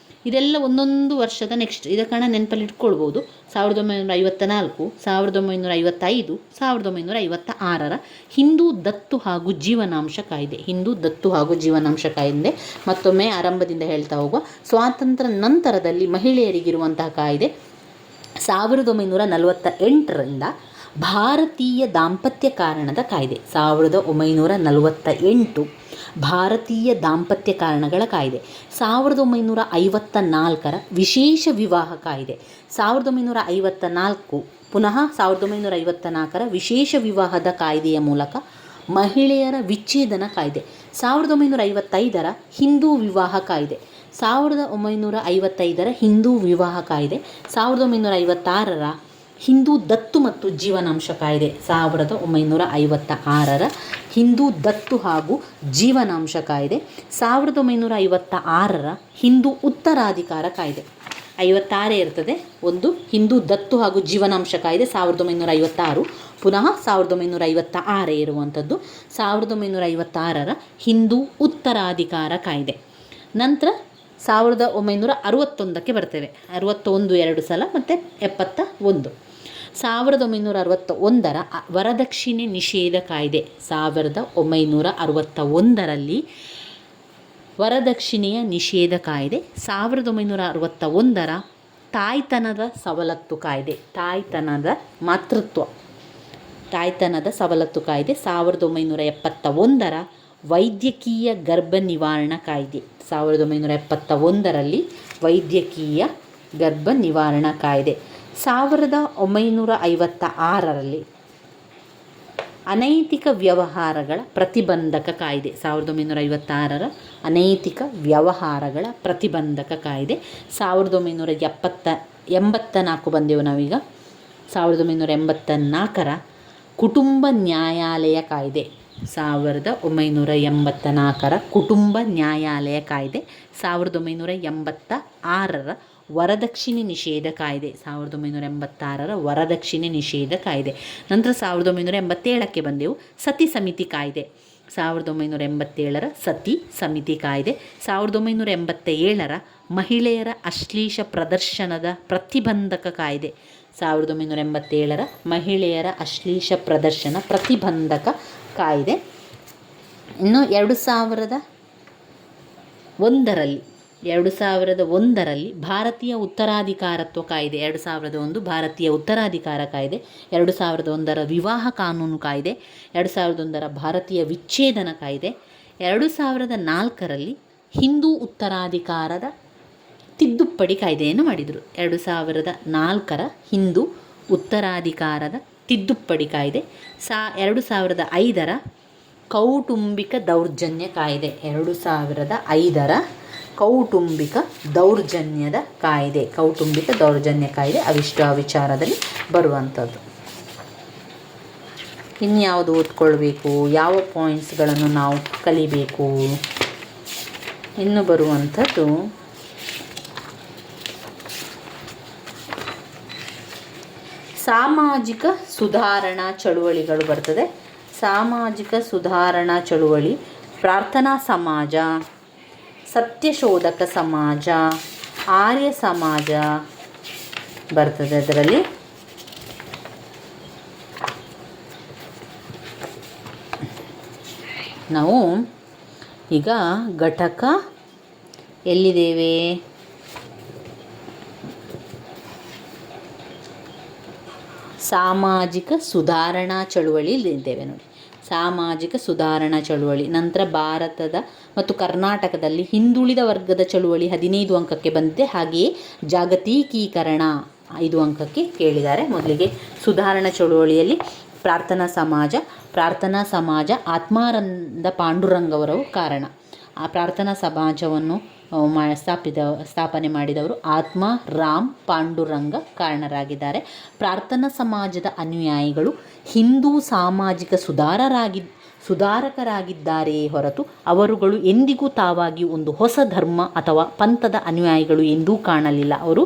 ಇದೆಲ್ಲ ಒಂದೊಂದು ವರ್ಷದ ನೆಕ್ಸ್ಟ್ ಇದಕ್ಕಣ ನೆನಪಲ್ಲಿ ಇಟ್ಕೊಳ್ಬೋದು. 1954, 1955, 1956ರ ಹಿಂದೂ ದತ್ತು ಹಾಗೂ ಜೀವನಾಂಶ ಕಾಯ್ದೆ. ಹಿಂದೂ ದತ್ತು ಹಾಗೂ ಜೀವನಾಂಶ ಕಾಯ್ದೆ ಮತ್ತೊಮ್ಮೆ ಆರಂಭದಿಂದ ಹೇಳ್ತಾ ಹೋಗುವ. ಸ್ವಾತಂತ್ರ್ಯ ನಂತರದಲ್ಲಿ ಮಹಿಳೆಯರಿಗಿರುವಂತಹ ಕಾಯ್ದೆ 1948ರಿಂದ ಭಾರತೀಯ ದಾಂಪತ್ಯ ಕಾರಣದ ಕಾಯ್ದೆ. 1948 ಭಾರತೀಯ ದಾಂಪತ್ಯ ಕಾರಣಗಳ ಕಾಯ್ದೆ. 1954ರ ವಿಶೇಷ ವಿವಾಹ ಕಾಯ್ದೆ. 1954 ಪುನಃ 1954ರ ವಿಶೇಷ ವಿವಾಹದ ಕಾಯ್ದೆಯ ಮೂಲಕ ಮಹಿಳೆಯರ ವಿಚ್ಛೇದನ ಕಾಯ್ದೆ. 1955ರ ಹಿಂದೂ ವಿವಾಹ ಕಾಯ್ದೆ. 1955ರ ಹಿಂದೂ ವಿವಾಹ ಕಾಯ್ದೆ. 1956ರ ಹಿಂದೂ ದತ್ತು ಮತ್ತು ಜೀವನಾಂಶ ಕಾಯ್ದೆ. 1956ರ ಹಿಂದೂ ದತ್ತು ಹಾಗೂ ಜೀವನಾಂಶ ಕಾಯ್ದೆ. 1956ರ ಹಿಂದೂ ಉತ್ತರಾಧಿಕಾರ ಕಾಯ್ದೆ. 56 ಇರ್ತದೆ. ಒಂದು ಹಿಂದೂ ದತ್ತು ಹಾಗೂ ಜೀವನಾಂಶ ಕಾಯ್ದೆ 1956, ಪುನಃ 1956 ಇರುವಂಥದ್ದು 1956ರ ಹಿಂದೂ ಉತ್ತರಾಧಿಕಾರ ಕಾಯ್ದೆ. ನಂತರ 1961ಕ್ಕೆ ಬರ್ತೇವೆ. 61 2 ಸಲ ಮತ್ತು 71. 1961ರ ವರದಕ್ಷಿಣೆ ನಿಷೇಧ ಕಾಯ್ದೆ. 1961ರಲ್ಲಿ ವರದಕ್ಷಿಣೆಯ ನಿಷೇಧ ಕಾಯ್ದೆ. 1961ರ ತಾಯ್ತನದ ಸವಲತ್ತು ಕಾಯ್ದೆ, ತಾಯ್ತನದ ಮಾತೃತ್ವ, ತಾಯ್ತನದ ಸವಲತ್ತು ಕಾಯ್ದೆ. 1971ರ ವೈದ್ಯಕೀಯ ಗರ್ಭ ನಿವಾರಣಾ ಕಾಯ್ದೆ. 1971ರಲ್ಲಿ ವೈದ್ಯಕೀಯ ಗರ್ಭ ನಿವಾರಣಾ ಕಾಯ್ದೆ. 1956ರಲ್ಲಿ ಅನೈತಿಕ ವ್ಯವಹಾರಗಳ ಪ್ರತಿಬಂಧಕ ಕಾಯ್ದೆ. 1956ರ ಅನೈತಿಕ ವ್ಯವಹಾರಗಳ ಪ್ರತಿಬಂಧಕ ಕಾಯ್ದೆ. 1984 ಬಂದೆವು ನಾವೀಗ. 1984ರ ಕುಟುಂಬ ನ್ಯಾಯಾಲಯ ಕಾಯ್ದೆ. 1984ರ ಕುಟುಂಬ ನ್ಯಾಯಾಲಯ ಕಾಯ್ದೆ. 1986ರ ವರದಕ್ಷಿಣೆ ನಿಷೇಧ ಕಾಯ್ದೆ. 1986ರ ವರದಕ್ಷಿಣೆ ನಿಷೇಧ ಕಾಯ್ದೆ. ನಂತರ 1987ಕ್ಕೆ ಬಂದೆವು. ಸತಿ ಸಮಿತಿ ಕಾಯ್ದೆ. 1987ರ ಸತಿ ಸಮಿತಿ ಕಾಯ್ದೆ. 1987ರ ಮಹಿಳೆಯರ ಅಶ್ಲೀಲ ಪ್ರದರ್ಶನದ ಪ್ರತಿಬಂಧಕ ಕಾಯ್ದೆ. 1987ರ ಮಹಿಳೆಯರ ಅಶ್ಲೀಲ ಪ್ರದರ್ಶನ ಪ್ರತಿಬಂಧಕ ಕಾಯ್ದೆ. ಇನ್ನು 2001ರಲ್ಲಿ ಭಾರತೀಯ ಉತ್ತರಾಧಿಕಾರತ್ವ ಕಾಯ್ದೆ. 2001 ಭಾರತೀಯ ಉತ್ತರಾಧಿಕಾರ ಕಾಯ್ದೆ. 2001ರ ವಿವಾಹ ಕಾನೂನು ಕಾಯ್ದೆ. 2001ರ ಭಾರತೀಯ ವಿಚ್ಛೇದನ ಕಾಯ್ದೆ. 2004ರಲ್ಲಿ ಹಿಂದೂ ಉತ್ತರಾಧಿಕಾರದ ತಿದ್ದುಪಡಿ ಕಾಯ್ದೆಯನ್ನು ಮಾಡಿದರು. 2004 ಹಿಂದೂ ಉತ್ತರಾಧಿಕಾರದ ತಿದ್ದುಪಡಿ ಕಾಯ್ದೆ, 2005 ಕೌಟುಂಬಿಕ ದೌರ್ಜನ್ಯ ಕಾಯ್ದೆ, 2005 ಕೌಟುಂಬಿಕ ದೌರ್ಜನ್ಯದ ಕಾಯ್ದೆ, ಕೌಟುಂಬಿಕ ದೌರ್ಜನ್ಯ ಕಾಯ್ದೆ ಅವಿಷ್ಟು ಆ ವಿಚಾರದಲ್ಲಿ ಬರುವಂಥದ್ದು. ಇನ್ಯಾವುದು ಓದ್ಕೊಳ್ಬೇಕು, ಯಾವ ಪಾಯಿಂಟ್ಸ್ಗಳನ್ನು ನಾವು ಕಲಿಬೇಕು, ಇನ್ನು ಬರುವಂಥದ್ದು ಸಾಮಾಜಿಕ ಸುಧಾರಣಾ ಚಳುವಳಿಗಳು ಬರ್ತದೆ. ಸಾಮಾಜಿಕ ಸುಧಾರಣಾ ಚಳುವಳಿ, ಪ್ರಾರ್ಥನಾ ಸಮಾಜ, ಸತ್ಯಶೋಧಕ ಸಮಾಜ, ಆರ್ಯ ಸಮಾಜ ಬರ್ತದೆ. ಅದರಲ್ಲಿ ನಾವು ಈಗ ಘಟಕ ಎಲ್ಲಿದ್ದೇವೆ, ಸಾಮಾಜಿಕ ಸುಧಾರಣಾ ಚಳುವಳಿಯಲ್ಲಿದ್ದೇವೆ ನೋಡಿ. ಸಾಮಾಜಿಕ ಸುಧಾರಣಾ ಚಳುವಳಿ ನಂತರ ಭಾರತದ ಮತ್ತು ಕರ್ನಾಟಕದಲ್ಲಿ ಹಿಂದುಳಿದ ವರ್ಗದ ಚಳುವಳಿ 15 ಅಂಕಕ್ಕೆ ಬಂದಿದೆ. ಹಾಗೆಯೇ ಜಾಗತೀಕೀಕರಣ 5 ಅಂಕಕ್ಕೆ ಕೇಳಿದ್ದಾರೆ. ಮೊದಲಿಗೆ ಸುಧಾರಣಾ ಚಳುವಳಿಯಲ್ಲಿ ಪ್ರಾರ್ಥನಾ ಸಮಾಜ ಆತ್ಮಾನಂದ ಪಾಂಡುರಂಗವರವು ಕಾರಣ. ಆ ಪ್ರಾರ್ಥನಾ ಸಮಾಜವನ್ನು ಸ್ಥಾಪನೆ ಮಾಡಿದವರು ಆತ್ಮ ರಾಮ್ ಪಾಂಡುರಂಗ ಕಾರಣರಾಗಿದ್ದಾರೆ. ಪ್ರಾರ್ಥನಾ ಸಮಾಜದ ಅನುಯಾಯಿಗಳು ಹಿಂದೂ ಸಾಮಾಜಿಕ ಸುಧಾರಕರಾಗಿದ್ದಾರೆಯೇ ಹೊರತು ಅವರುಗಳು ಎಂದಿಗೂ ತಾವಾಗಿ ಒಂದು ಹೊಸ ಧರ್ಮ ಅಥವಾ ಪಂಥದ ಅನುಯಾಯಿಗಳು ಎಂದೂ ಕಾಣಲಿಲ್ಲ. ಅವರು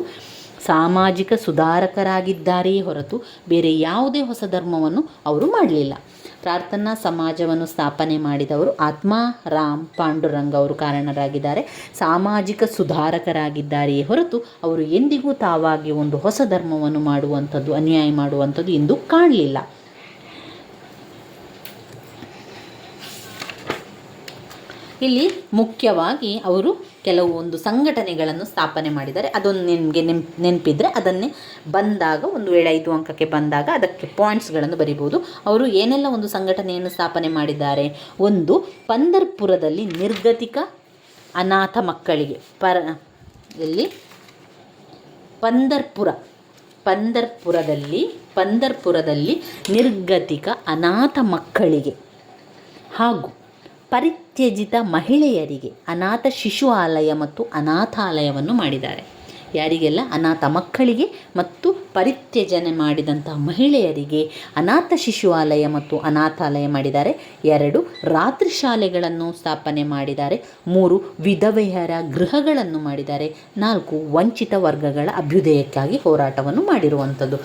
ಸಾಮಾಜಿಕ ಸುಧಾರಕರಾಗಿದ್ದಾರೆಯೇ ಹೊರತು ಬೇರೆ ಯಾವುದೇ ಹೊಸ ಧರ್ಮವನ್ನು ಅವರು ಮಾಡಲಿಲ್ಲ. ಪ್ರಾರ್ಥನಾ ಸಮಾಜವನ್ನು ಸ್ಥಾಪನೆ ಮಾಡಿದವರು ಆತ್ಮಾರಾಮ್ ಪಾಂಡುರಂಗ ಅವರು ಕಾರಣರಾಗಿದ್ದಾರೆ. ಸಾಮಾಜಿಕ ಸುಧಾರಕರಾಗಿದ್ದಾರೆಯೇ ಹೊರತು ಅವರು ಎಂದಿಗೂ ತಾವಾಗಿ ಒಂದು ಹೊಸ ಧರ್ಮವನ್ನು ಮಾಡುವಂಥದ್ದು, ಅನ್ಯಾಯ ಮಾಡುವಂಥದ್ದು ಎಂದೂ ಕಾಣಲಿಲ್ಲ. ಇಲ್ಲಿ ಮುಖ್ಯವಾಗಿ ಅವರು ಕೆಲವು ಒಂದು ಸಂಘಟನೆಗಳನ್ನು ಸ್ಥಾಪನೆ ಮಾಡಿದ್ದಾರೆ. ಅದೊಂದು ನಿಮಗೆ ನೆನಪಿದ್ರೆ ಅದನ್ನೇ ಬಂದಾಗ, ಒಂದು ವೇಳೆ 5 ಅಂಕಕ್ಕೆ ಬಂದಾಗ ಅದಕ್ಕೆ ಪಾಯಿಂಟ್ಸ್ಗಳನ್ನು ಬರಿಬೋದು. ಅವರು ಏನೆಲ್ಲ ಒಂದು ಸಂಘಟನೆಯನ್ನು ಸ್ಥಾಪನೆ ಮಾಡಿದ್ದಾರೆ. ಒಂದು, ಪಂದರ್ಪುರದಲ್ಲಿ ನಿರ್ಗತಿಕ ಅನಾಥ ಮಕ್ಕಳಿಗೆ ಪಂದರ್ಪುರದಲ್ಲಿ ನಿರ್ಗತಿಕ ಅನಾಥ ಮಕ್ಕಳಿಗೆ ಹಾಗೂ ಪರಿತ್ಯಜಿತ ಮಹಿಳೆಯರಿಗೆ ಅನಾಥ ಶಿಶು ಆಲಯ ಮತ್ತು ಅನಾಥಾಲಯವನ್ನು ಮಾಡಿದ್ದಾರೆ. ಯಾರಿಗೆಲ್ಲ? ಅನಾಥ ಮಕ್ಕಳಿಗೆ ಮತ್ತು ಪರಿತ್ಯಜನೆ ಮಾಡಿದಂತಹ ಮಹಿಳೆಯರಿಗೆ ಅನಾಥ ಶಿಶುವಾಲಯ ಮತ್ತು ಅನಾಥಾಲಯ ಮಾಡಿದ್ದಾರೆ. 2, ರಾತ್ರಿ ಶಾಲೆಗಳನ್ನು ಸ್ಥಾಪನೆ ಮಾಡಿದ್ದಾರೆ. 3, ವಿಧವೆಯರ ಗೃಹಗಳನ್ನು ಮಾಡಿದ್ದಾರೆ. 4, ವಂಚಿತ ವರ್ಗಗಳ ಅಭ್ಯುದಯಕ್ಕಾಗಿ ಹೋರಾಟವನ್ನು ಮಾಡಿರುವಂಥದ್ದು.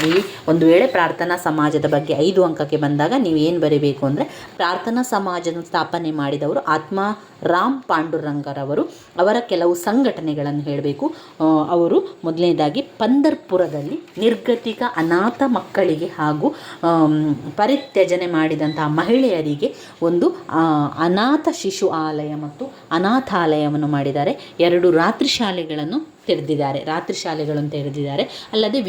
ಇಲ್ಲಿ ಒಂದು ವೇಳೆ ಪ್ರಾರ್ಥನಾ ಸಮಾಜದ ಬಗ್ಗೆ 5 ಅಂಕಕ್ಕೆ ಬಂದಾಗ ನೀವು ಏನು ಬರೀಬೇಕು ಅಂದರೆ, ಪ್ರಾರ್ಥನಾ ಸಮಾಜವನ್ನು ಸ್ಥಾಪನೆ ಮಾಡಿದವರು ಆತ್ಮಾರಾಮ್ ಪಾಂಡುರಂಗರವರು. ಅವರ ಕೆಲವು ಸಂಘಟನೆಗಳನ್ನು ಹೇಳಬೇಕು. ಅವರು ಮೊದಲನೇದಾಗಿ ಪಂದರ್ಪುರದಲ್ಲಿ ನಿರ್ಗತಿಕ ಅನಾಥ ಮಕ್ಕಳಿಗೆ ಹಾಗೂ ಪರಿತ್ಯಜನೆ ಮಾಡಿದಂತಹ ಮಹಿಳೆಯರಿಗೆ ಒಂದು ಅನಾಥ ಶಿಶು ಆಲಯ ಮತ್ತು ಅನಾಥಾಲಯವನ್ನು ಮಾಡಿದ್ದಾರೆ. 2 ರಾತ್ರಿ ಶಾಲೆಗಳನ್ನು ತೆರೆದಿದ್ದಾರೆ. ಅಲ್ಲದೆ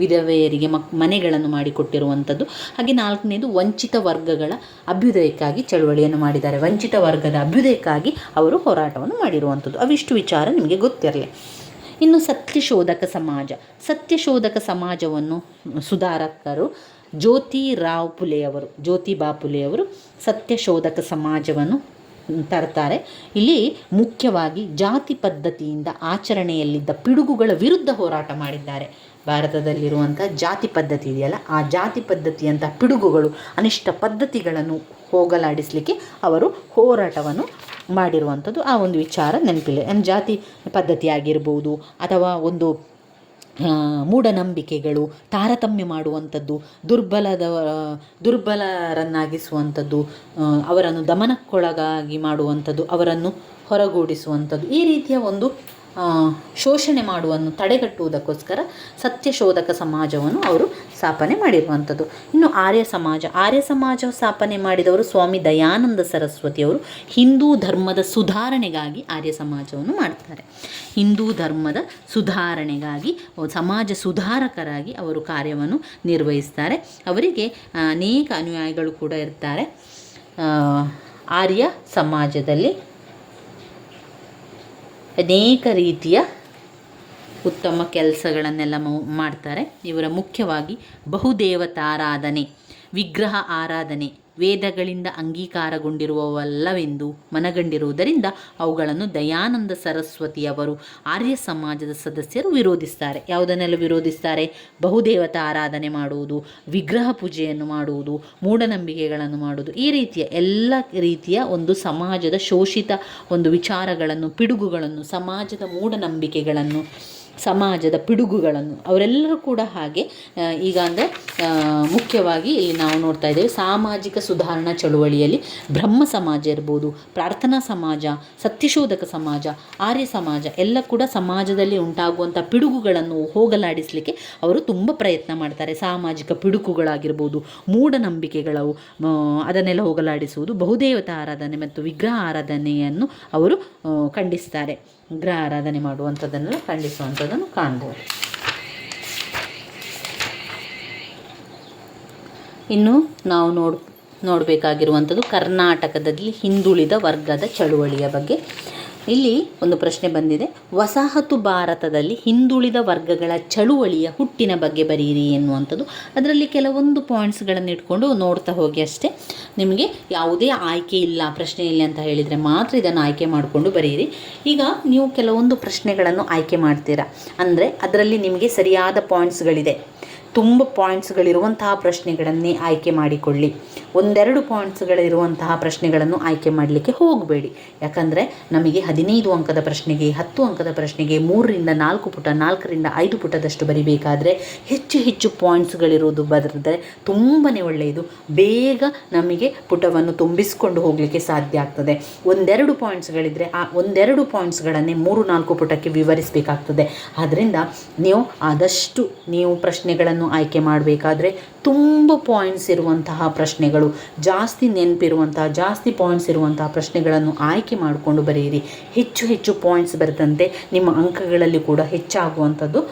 ವಿಧವೆಯರಿಗೆ ಮನೆಗಳನ್ನು ಮಾಡಿಕೊಟ್ಟಿರುವಂಥದ್ದು. ಹಾಗೆ 4ನೇದು ವಂಚಿತ ವರ್ಗಗಳ ಅಭ್ಯುದಯಕ್ಕಾಗಿ ಚಳುವಳಿಯನ್ನು ಮಾಡಿದ್ದಾರೆ. ವಂಚಿತ ವರ್ಗದ ಅಭ್ಯುದಯಕ್ಕಾಗಿ ಅವರು ಹೋರಾಟವನ್ನು ಮಾಡಿರುವಂಥದ್ದು. ಅವಿಷ್ಟು ವಿಚಾರ ನಿಮಗೆ ಗೊತ್ತಿರಲಿ. ಇನ್ನು ಸತ್ಯಶೋಧಕ ಸಮಾಜವನ್ನು ಸುಧಾರಕರು ಜ್ಯೋತಿಬಾ ಫುಲೆಯವರು ಸತ್ಯಶೋಧಕ ಸಮಾಜವನ್ನು ತರ್ತಾರೆ. ಇಲ್ಲಿ ಮುಖ್ಯವಾಗಿ ಜಾತಿ ಪದ್ಧತಿಯಿಂದ ಆಚರಣೆಯಲ್ಲಿದ್ದ ಪಿಡುಗುಗಳ ವಿರುದ್ಧ ಹೋರಾಟ ಮಾಡಿದ್ದಾರೆ. ಭಾರತದಲ್ಲಿರುವಂಥ ಜಾತಿ ಪದ್ಧತಿ ಇದೆಯಲ್ಲ, ಆ ಜಾತಿ ಪದ್ಧತಿಯಂಥ ಪಿಡುಗುಗಳು, ಅನಿಷ್ಟ ಪದ್ಧತಿಗಳನ್ನು ಹೋಗಲಾಡಿಸಲಿಕ್ಕೆ ಅವರು ಹೋರಾಟವನ್ನು ಮಾಡಿರುವಂಥದ್ದು. ಆ ಒಂದು ವಿಚಾರ ನೆನಪಿಲ್ಲ. ಜಾತಿ ಪದ್ಧತಿ ಆಗಿರ್ಬೋದು ಅಥವಾ ಒಂದು ಮೂಢನಂಬಿಕೆಗಳು, ತಾರತಮ್ಯ ಮಾಡುವಂಥದ್ದು, ದುರ್ಬಲರನ್ನಾಗಿಸುವಂಥದ್ದು, ಅವರನ್ನು ದಮನಕ್ಕೊಳಗಾಗಿ ಮಾಡುವಂಥದ್ದು, ಅವರನ್ನು ಹೊರಗೂಡಿಸುವಂಥದ್ದು, ಈ ರೀತಿಯ ಒಂದು ಶೋಷಣೆ ಮಾಡುವನ್ನು ತಡೆಗಟ್ಟುವುದಕ್ಕೋಸ್ಕರ ಸತ್ಯಶೋಧಕ ಸಮಾಜವನ್ನು ಅವರು ಸ್ಥಾಪನೆ ಮಾಡಿರುವಂಥದ್ದು. ಇನ್ನು ಆರ್ಯ ಸಮಾಜ ಸ್ಥಾಪನೆ ಮಾಡಿದವರು ಸ್ವಾಮಿ ದಯಾನಂದ ಸರಸ್ವತಿಯವರು. ಹಿಂದೂ ಧರ್ಮದ ಸುಧಾರಣೆಗಾಗಿ ಆರ್ಯ ಸಮಾಜವನ್ನು ಮಾಡ್ತಾರೆ. ಹಿಂದೂ ಧರ್ಮದ ಸುಧಾರಣೆಗಾಗಿ ಸಮಾಜ ಸುಧಾರಕರಾಗಿ ಅವರು ಕಾರ್ಯವನ್ನು ನಿರ್ವಹಿಸ್ತಾರೆ. ಅವರಿಗೆ ಅನೇಕ ಅನುಯಾಯಿಗಳು ಕೂಡ ಇರ್ತಾರೆ. ಆರ್ಯ ಸಮಾಜದಲ್ಲಿ ಅನೇಕ ರೀತಿಯ ಉತ್ತಮ ಕೆಲಸಗಳನ್ನೆಲ್ಲ ಮಾಡ್ತಾರೆ. ಇವರ ಮುಖ್ಯವಾಗಿ ಬಹುದೇವತಾರಾಧನೆ, ವಿಗ್ರಹ ಆರಾಧನೆ ವೇದಗಳಿಂದ ಅಂಗೀಕಾರಗೊಂಡಿರುವವಲ್ಲವೆಂದು ಮನಗಂಡಿರುವುದರಿಂದ ಅವುಗಳನ್ನು ದಯಾನಂದ ಸರಸ್ವತಿಯವರು ಆರ್ಯ ಸಮಾಜದ ಸದಸ್ಯರು ವಿರೋಧಿಸ್ತಾರೆ. ಯಾವುದನ್ನೆಲ್ಲ ವಿರೋಧಿಸ್ತಾರೆ? ಬಹುದೇವತಾ ಆರಾಧನೆ ಮಾಡುವುದು, ವಿಗ್ರಹ ಪೂಜೆಯನ್ನು ಮಾಡುವುದು, ಮೂಢನಂಬಿಕೆಗಳನ್ನು ಮಾಡುವುದು, ಈ ರೀತಿಯ ಎಲ್ಲ ರೀತಿಯ ಒಂದು ಸಮಾಜದ ಶೋಷಿತ ಒಂದು ವಿಚಾರಗಳನ್ನು, ಪಿಡುಗುಗಳನ್ನು, ಸಮಾಜದ ಮೂಢನಂಬಿಕೆಗಳನ್ನು, ಸಮಾಜದ ಪಿಡುಗುಗಳನ್ನು ಅವರೆಲ್ಲರೂ ಕೂಡ ಹಾಗೆ. ಈಗ ಅಂದರೆ ಮುಖ್ಯವಾಗಿ ಇಲ್ಲಿ ನಾವು ನೋಡ್ತಾ ಇದ್ದೇವೆ, ಸಾಮಾಜಿಕ ಸುಧಾರಣಾ ಚಳುವಳಿಯಲ್ಲಿ ಬ್ರಹ್ಮ ಸಮಾಜ ಇರ್ಬೋದು, ಪ್ರಾರ್ಥನಾ ಸಮಾಜ, ಸತ್ಯಶೋಧಕ ಸಮಾಜ, ಆರ್ಯ ಸಮಾಜ ಎಲ್ಲ ಕೂಡ ಸಮಾಜದಲ್ಲಿ ಉಂಟಾಗುವಂಥ ಪಿಡುಗುಗಳನ್ನು ಹೋಗಲಾಡಿಸಲಿಕ್ಕೆ ಅವರು ತುಂಬ ಪ್ರಯತ್ನ ಮಾಡ್ತಾರೆ. ಸಾಮಾಜಿಕ ಪಿಡುಗುಗಳಾಗಿರ್ಬೋದು, ಮೂಢನಂಬಿಕೆಗಳು, ಅದನ್ನೆಲ್ಲ ಹೋಗಲಾಡಿಸುವುದು, ಬಹುದೇವತಾ ಆರಾಧನೆ ಮತ್ತು ವಿಗ್ರಹ ಆರಾಧನೆಯನ್ನು ಅವರು ಖಂಡಿಸ್ತಾರೆ. ವಿಗ್ರಹ ಆರಾಧನೆ ಮಾಡುವಂಥದ್ದನ್ನೆಲ್ಲ ಖಂಡಿಸುವಂಥದ್ದನ್ನು ಕಾಣ್ಬೋದು. ಇನ್ನು ನಾವು ನೋಡಬೇಕಾಗಿರುವಂಥದ್ದು ಕರ್ನಾಟಕದಲ್ಲಿ ಹಿಂದುಳಿದ ವರ್ಗದ ಚಳುವಳಿಯ ಬಗ್ಗೆ. ಇಲ್ಲಿ ಒಂದು ಪ್ರಶ್ನೆ ಬಂದಿದೆ, ವಸಾಹತು ಭಾರತದಲ್ಲಿ ಹಿಂದುಳಿದ ವರ್ಗಗಳ ಚಳುವಳಿಯ ಹುಟ್ಟಿನ ಬಗ್ಗೆ ಬರೀರಿ ಎನ್ನುವಂಥದ್ದು. ಅದರಲ್ಲಿ ಕೆಲವೊಂದು ಪಾಯಿಂಟ್ಸ್ಗಳನ್ನು ಇಟ್ಕೊಂಡು ನೋಡ್ತಾ ಹೋಗಿ ಅಷ್ಟೇ. ನಿಮಗೆ ಯಾವುದೇ ಆಯ್ಕೆ ಇಲ್ಲ ಪ್ರಶ್ನೆಯಲ್ಲಿ ಅಂತ ಹೇಳಿದರೆ ಮಾತ್ರ ಇದನ್ನು ಆಯ್ಕೆ ಮಾಡಿಕೊಂಡು ಬರೀರಿ. ಈಗ ನೀವು ಕೆಲವೊಂದು ಪ್ರಶ್ನೆಗಳನ್ನು ಆಯ್ಕೆ ಮಾಡ್ತೀರಾ ಅಂದರೆ ಅದರಲ್ಲಿ ನಿಮಗೆ ಸರಿಯಾದ ಪಾಯಿಂಟ್ಸ್ಗಳಿದೆ. ತುಂಬ ಪಾಯಿಂಟ್ಸ್ಗಳಿರುವಂತಹ ಪ್ರಶ್ನೆಗಳನ್ನೇ ಆಯ್ಕೆ ಮಾಡಿಕೊಳ್ಳಿ. ಒಂದೆರಡು ಪಾಯಿಂಟ್ಸ್ಗಳಿರುವಂತಹ ಪ್ರಶ್ನೆಗಳನ್ನು ಆಯ್ಕೆ ಮಾಡಲಿಕ್ಕೆ ಹೋಗಬೇಡಿ. ಯಾಕಂದರೆ ನಮಗೆ 15 ಅಂಕದ ಪ್ರಶ್ನೆಗೆ, 10 ಅಂಕದ ಪ್ರಶ್ನೆಗೆ 3ರಿಂದ 4 ಪುಟ, 4ರಿಂದ 5 ಪುಟದಷ್ಟು ಬರಿಬೇಕಾದ್ರೆ ಹೆಚ್ಚು ಪಾಯಿಂಟ್ಸ್ಗಳಿರೋದು ಬರೆದ್ರೆ ತುಂಬಾ ಒಳ್ಳೆಯದು. ಬೇಗ ನಮಗೆ ಪುಟವನ್ನು ತುಂಬಿಸಿಕೊಂಡು ಹೋಗಲಿಕ್ಕೆ ಸಾಧ್ಯ ಆಗ್ತದೆ. ಒಂದೆರಡು ಪಾಯಿಂಟ್ಸ್ಗಳಿದ್ದರೆ ಆ ಒಂದೆರಡು ಪಾಯಿಂಟ್ಸ್ಗಳನ್ನೇ 3-4 ಪುಟಕ್ಕೆ ವಿವರಿಸಬೇಕಾಗ್ತದೆ. ಆದ್ದರಿಂದ ಆದಷ್ಟು ನೀವು ಪ್ರಶ್ನೆಗಳನ್ನು ಆಯ್ಕೆ ಮಾಡಬೇಕಾದ್ರೆ ತುಂಬ ಪಾಯಿಂಟ್ಸ್ ಇರುವಂತಹ ಪ್ರಶ್ನೆಗಳು, ಜಾಸ್ತಿ ನೆನಪಿರುವಂತಹ, ಜಾಸ್ತಿ ಪಾಯಿಂಟ್ಸ್ ಇರುವಂತಹ ಪ್ರಶ್ನೆಗಳನ್ನು ಆಯ್ಕೆ ಮಾಡಿಕೊಂಡು ಬರೆಯಿರಿ. ಹೆಚ್ಚು ಪಾಯಿಂಟ್ಸ್ ಬರೆದಂತೆ ನಿಮ್ಮ ಅಂಕಗಳಲ್ಲಿ ಕೂಡ ಹೆಚ್ಚಾಗುವಂಥದ್ದು.